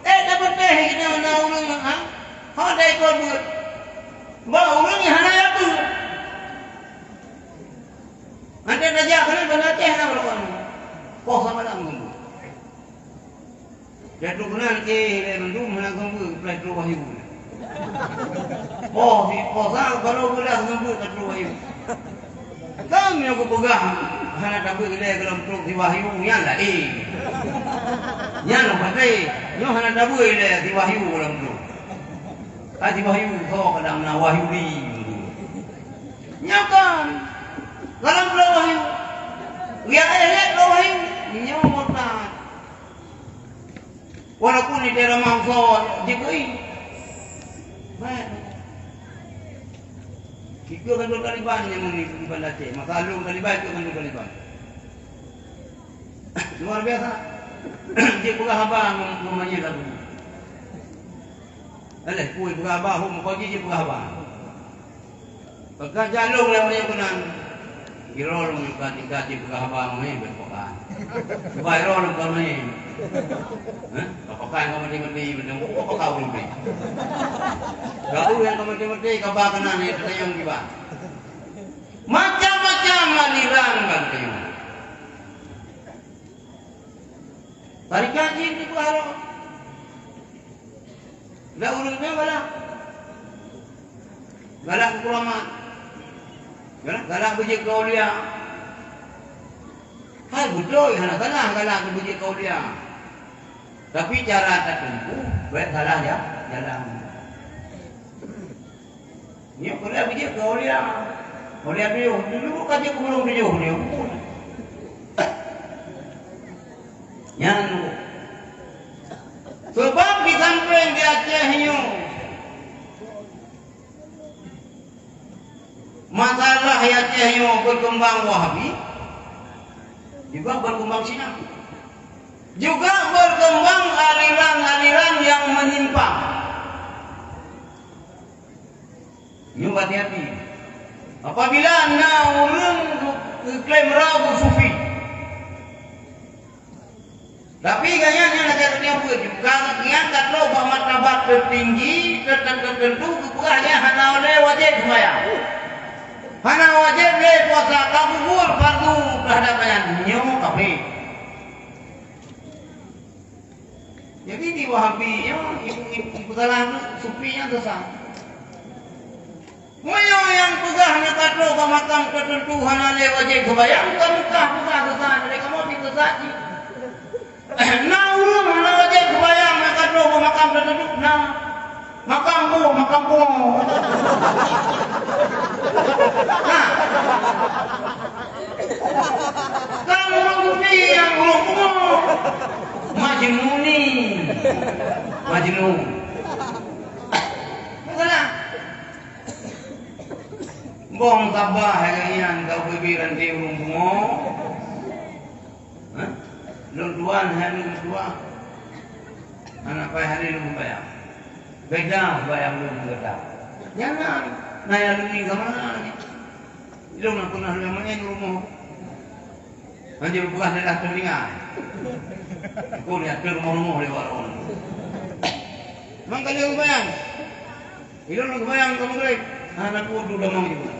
Dapat teh kita nak ulung, ha dah ikut buat. Bawa ulung ni hana apa? Nanti raja kan benda teh nak berapa? Kau sama nak menunggu. Jatuh benar ke, menunggu mana menunggu, pelajur wahyu. Oh, di posa kalau boleh menunggu pelajur wahyu. Kami aku pegang. Hana tak boleh dalam truk di wahyu yang lah yang lepas yang hana tak boleh di wahyu dalam truk di wahyu kau kadang nak wahyu di Nyakan. Dalam wahyu. Ya ayat wahyu nyamutan. Walaupun di daerah Mangsor Jibril. Baik. Itu kan Taliban yang mengibar Aceh. Masa lalu Taliban itu kan Taliban. Luar biasa. Dia pula habang rumahnya lagu. Alah, kuih pula habang, muka dia pula habang. Pagka jalong lang niya kunan. Irolong yung kati-kati pula habang may berpokan. Subay irolong ka may. Kapakain ka mati-mati, kapakaw rin ba? Gawin ka mati-mati, kabakan na ito na yung iba. Macam-macam manirangan kayo. Tarik kaji di Kuala. Dah urusnya galak. Galak kuramat. Galak biji kaulia. Hai betul, hana galak biji kaulia. Tapi cara tertentu, baik salah ya, jalan. Ni kalau biji kaulia, kaulia dia, dulu kaji kumulung dia. Yang sebab di samping di Aceh ini masalah Aceh ini berkembang Wahabi juga berkembang Syiah juga berkembang aliran-aliran yang menyimpang. Ini hati-hati. Apabila anda ulun klaim ragu sufi, tapi kayaknya negara juga diangkat loh martabat tertinggi tertentu bukannya hana oleh wajib sembahyang, hana wajib le puasa kabul fardu terhadapnya nyo kafe. Jadi di Wahabi ibu salah sufinya sesat. Moyo yang pegahnya katlo makam tertentu hana le wajib sembahyang kamu bukan sesat mereka mau sesat. Nah ulun nak wajib kebayang nak kado makam tertentu nah makamku. Nah, kalau orang sufi yang ulun Majnun. Bukanlah. Bong tabah yang kau bebiran di rumah. Luan hari dua anak payah hari lu bayar beda bayar lu beda jangan naya lu ni kemana lu nak pernah lu main rumah nanti bukan adalah telinga aku lihat ke rumah lewat orang memang kali lu bayang lu bayang kamu baik anak ku udah mau juga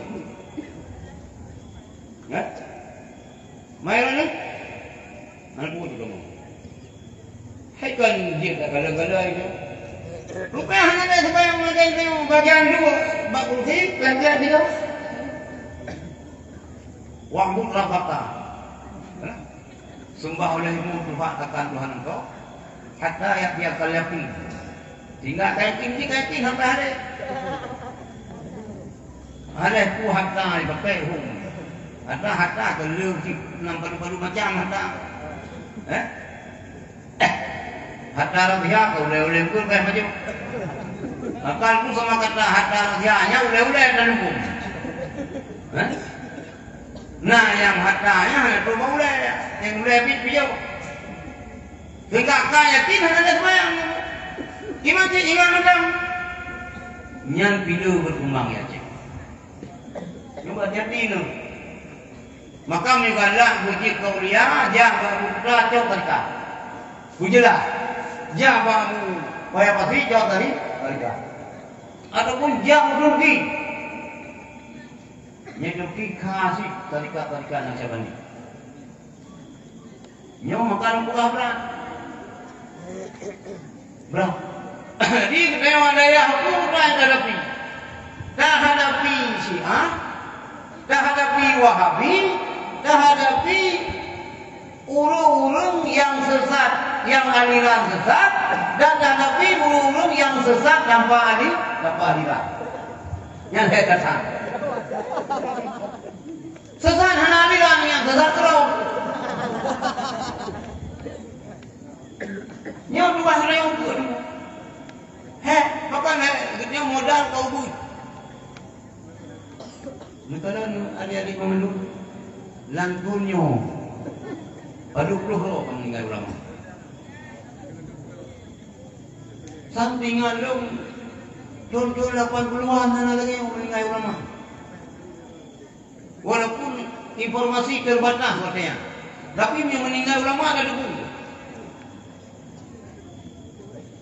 ya main ni anak buah juga mau. Hai kan dia tak gala-gala itu. Rupanya hanya ada sembahyang mereka itu bagian dua, bak kursi, bagian tiga. Wahbud rafata. Sembah olehmu Tuhan akan Tuhan engkau. Hatta ayat dia kaliapi. Tinggal kaitin sampai hari. Hari ku hatta dipakai hum. Hatta kelur nampak baru macam hatta. Hatta radhiya oleh pun kayak macam akalku sama kata hatta radhiyanya oleh dan hukum. Nah yang hattanya itu boleh yang boleh beliau hingga kaya tidak ada sembahyang gimana sih ingat macam nyan pilu berkembang ya cik coba jadi no maka megalah buji kaulia jaga putra coba bujilah jaga payah pasti jauh tadi ataupun jauh rugi nyeduki kasih tarikat-tarikat yang saya bani nyawa makan buka berat di kedewan daya hukuman tak hadapi Syiah tak hadapi Wahabi tak hadapi urung-urung yang sesat yang aliran sesat dan hadapi urung-urung yang sesat tanpa aliran yang hebat Sesat hanaliran yang sesat terus. Nyo dua hari pun. Maka nyo modal kau buat. Nekala adik-adik memeluk lantunyo. Aduh loh kamu meninggal ulama. Sampingan dong. Contoh 80-an sana lagi yang meninggal ulama. Walaupun informasi terbatas katanya. Tapi yang meninggal ulama ada debu.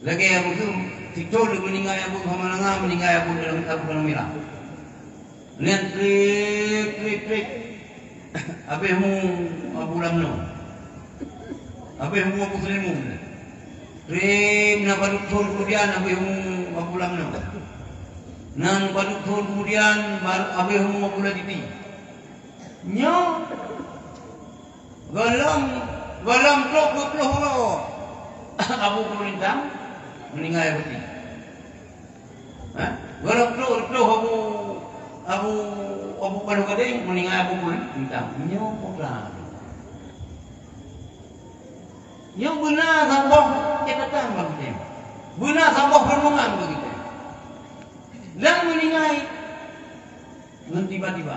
Lagi yang itu Ticol meninggal Abu Hamalanga meninggal Abu dalam merah. Lihat trik. Abihmu Abu Lamno. Abihmu Abu Selimu. Trik na paduktor kemudian abihmu Abu Lamno. Nan paduktor kemudian abihmu Abu Laditi. Nyo galam trok lo Abu Kulintang meninggal Abu Ti. Galam trok Abu Padu Gading meninggal Abu Kulintang. Nyo poklah. Yang benar sambah catatan begitu. Benar sambah permohonan begitu. Dan meninggal dengan tiba-tiba.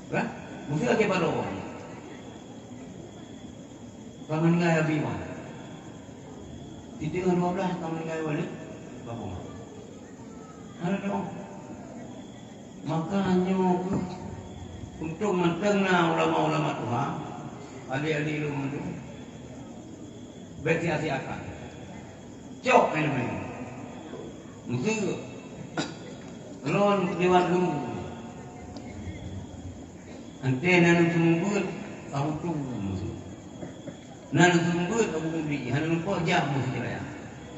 Kan? Mesti lagi pada orang. Kalau meninggal Abi Wan. Di tengah 12 kalau meninggal Walid. Bapak. Ada dong. Makanya untuk mentengah ulama-ulama Tuhan, ahli-ahli ilmu itu, berhati-hati. Cok main-main. Mesti lon lewat dulu. Ante nanu tumbut aku tu mesti. Nanu tumbut aku beli. Hanu po jam mesti raya.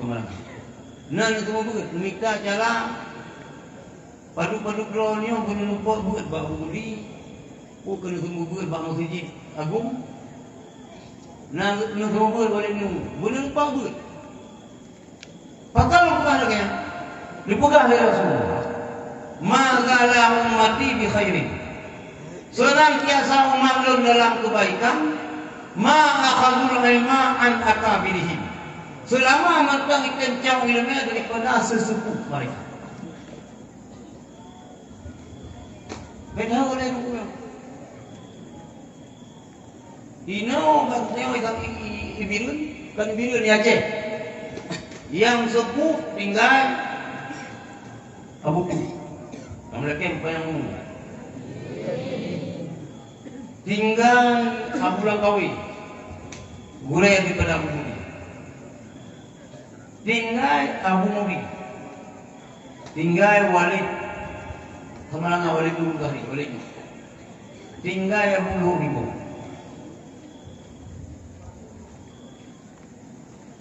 Kemarin. Nanu tumbut minta cara padu-padu dronyo kena po buat bau beli. Ku kena tumbut bau masjid agung. Nanu tumbut boleh nu. Boleh lupa buat. Pakal bukan lagi. Dipegang oleh Rasulullah. Magala ummati bi khairin. Senantiasa umat dalam kebaikan, ma'akhadul ilma an akabirihim. Selama mereka kencang ilmu daripada sesepuh mereka. Beda oleh rukunya. Ino bagusnya ibirun, kan ibirun ni Aceh. Yang sepuh tinggal Abu Tu. Kamu lagi apa yang tinggal Abu Langkawi, gulai daripada Abu Mudi. Tinggal Abu Mudi, tinggal Walid, kemalangan Walid dulu kali, Walid. Tinggal Abu Luhibu.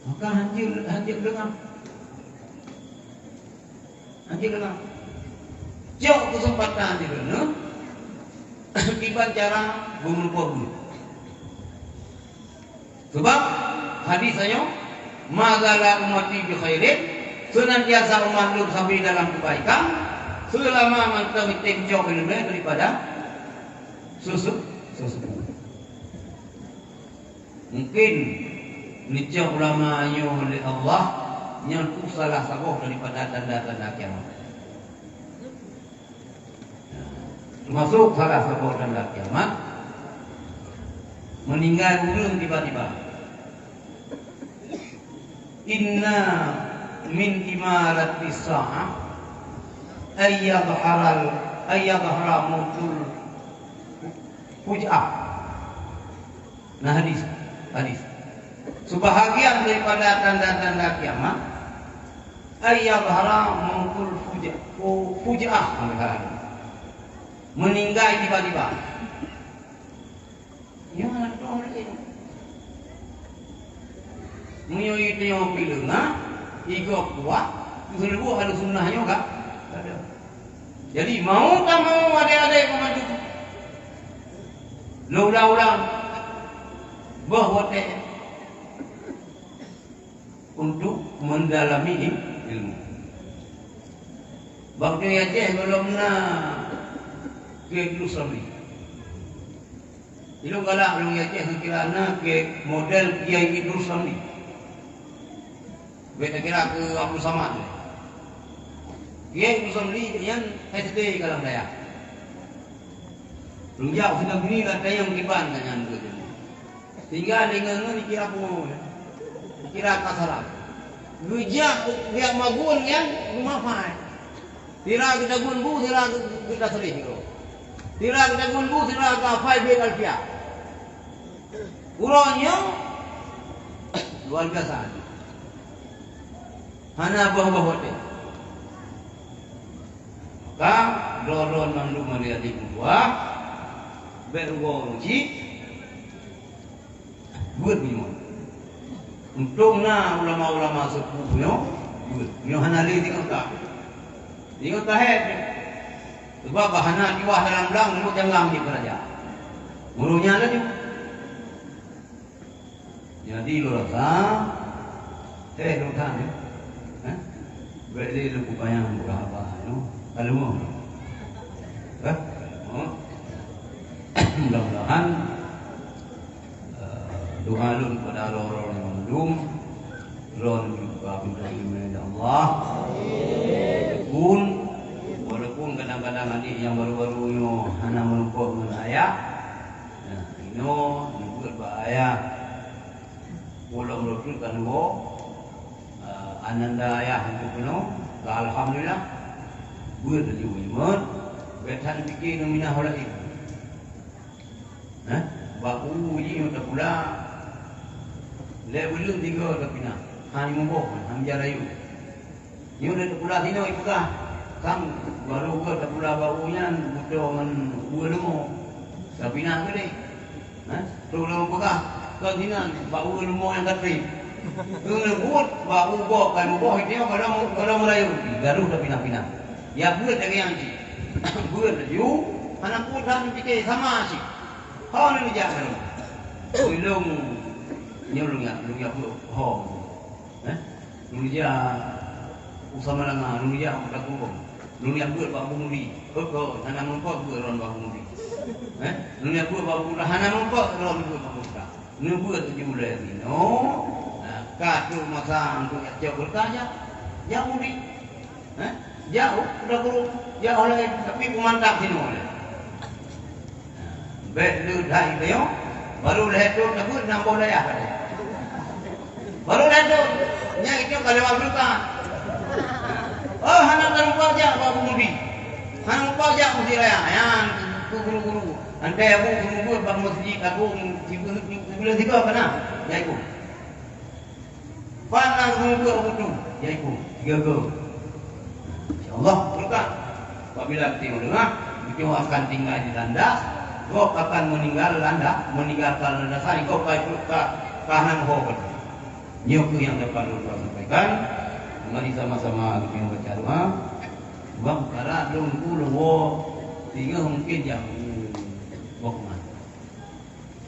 Maka hancur dengar, jauh kesempatan di sana. Tiba cara berupa buat. Sebab hadisnya magala ummati bi khairin, senantiasa umat lu sampai dalam kebaikan selama mantap jauh ilmu daripada susu. Mungkin niscaya ulama oleh Allah nyentuh salah satu daripada tanda-tanda kiamat. Termasuk salah satu tanda kiamat meninggal belum tiba-tiba. Inna min imarati sa'ah ayyadhara mutul fuj'ah. Nah hadis. Sebahagian daripada tanda-tanda kiamat ayyadhara mutul fuj'ah. Meninggal tiba-tiba. Yang mana tahu lagi? Menyoyi tengok film, igo kuat, seribu ada sunnahnya enggak? Ada. Jadi mau tak mau adik-adik maju. Ulang-ulang bahwa untuk mendalami ilmu. Bang tu Aceh belum nak ke Jerusalem ni. Ilmu galak belum Aceh kira nak ke model Kiai Jerusalem ni. Beta kira ke Abdul Samad ni. Kiai Jerusalem ni yang SD kalau saya. Belum jauh sudah gini lah saya yang kiban tanya tu. Tinggal dengan ni kira pun. Kira kasaran. Gujak biar magun yang rumah tira kita gunbu, tira kita sedih itu. Tira kita gunbu, tira kita five bed alfia. Uronnya luar biasa. Hana bawa-bawa dia. Maka doron mandu maria di buah, bergol uji, buat minum. Untungnya ulama-ulama sepupunya, buat hana lagi tinggal. Ingat tahet. Sebab bahana jiwa dalam belang mulut jangan di kerajaan. Murunya ada ni. Jadi lu rasa lu kan ni. Berarti lu bayang berapa no? Kalau mau. Mudah-mudahan doa lu kepada orang-orang yang mendung, ron juga pintu iman Allah. Walaupun kadang-kadang adik yang baru-baru ini hanya menumpuk dengan ayah, ini buat bahaya. Walau merusakkan ananda ayah itu penuh, alhamdulillah, buat juga iman. Betan fikir minah oleh itu. Baku ini untuk pula, lebih tiga tapi nak, hanya mumpuk, hanya jarayu. Ini udah pula sini itu kah? Kam baru ke pula barunya butuh dengan buah lemo. Tapi nak ke ni? Tu lemo kah? Kau sini baru lemo yang katri. Tu lembut baru buah kan buah itu kalau melayu. Garu dah pindah-pindah. Ya buat lagi yang si. Buat you anak putan fikir sama si. Kau ni jangan. Ulung nyulung ya buat hong. Nulia usama langa nulia kita kurung. Nulia buat babu muri. Kau hana mempot buat ron babu muri. Nulia buat babu muri hana mempot ron buat babu muri. Nu buat tu mulai ni. No. Katu masa untuk jauh bertanya. Jauh muri. Jauh sudah kurung. Jauh lagi tapi pemantap sini oleh. Bet lu dah itu baru dah tu takut nampak dah ya. Baru dah tu nya itu kalau waktu kan. Oh, hana terlupa aja babu mudi. Hana lupa aja mudi raya. Yang tu guru-guru. Ante aku guru bang masjid aku bila tiga apa nak? Ya ibu. Panang guru aku tu. Ya ibu. Tiga go. Insyaallah berkah. Apabila kita dengar, kita akan tinggal di landas. Kau akan meninggalkan landas hari kau ke kanan hobot. Nyuku yang dapat lupa sampaikan. Mari sama-sama kita baca doa. Bang kara dong kulo tiga mungkin yang bokman.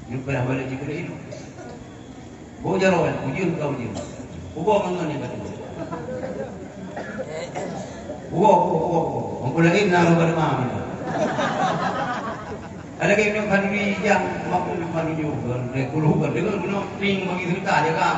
Ini pernah balik jika itu. Bo jaro ujung kau ujung. Ubo mangani kata. Ubo. Mangko lagi nang bermam. Ada ke yang kanduri yang mampu kanduri juga. Rekuluh dengan benar ting bagi cerita dia kan.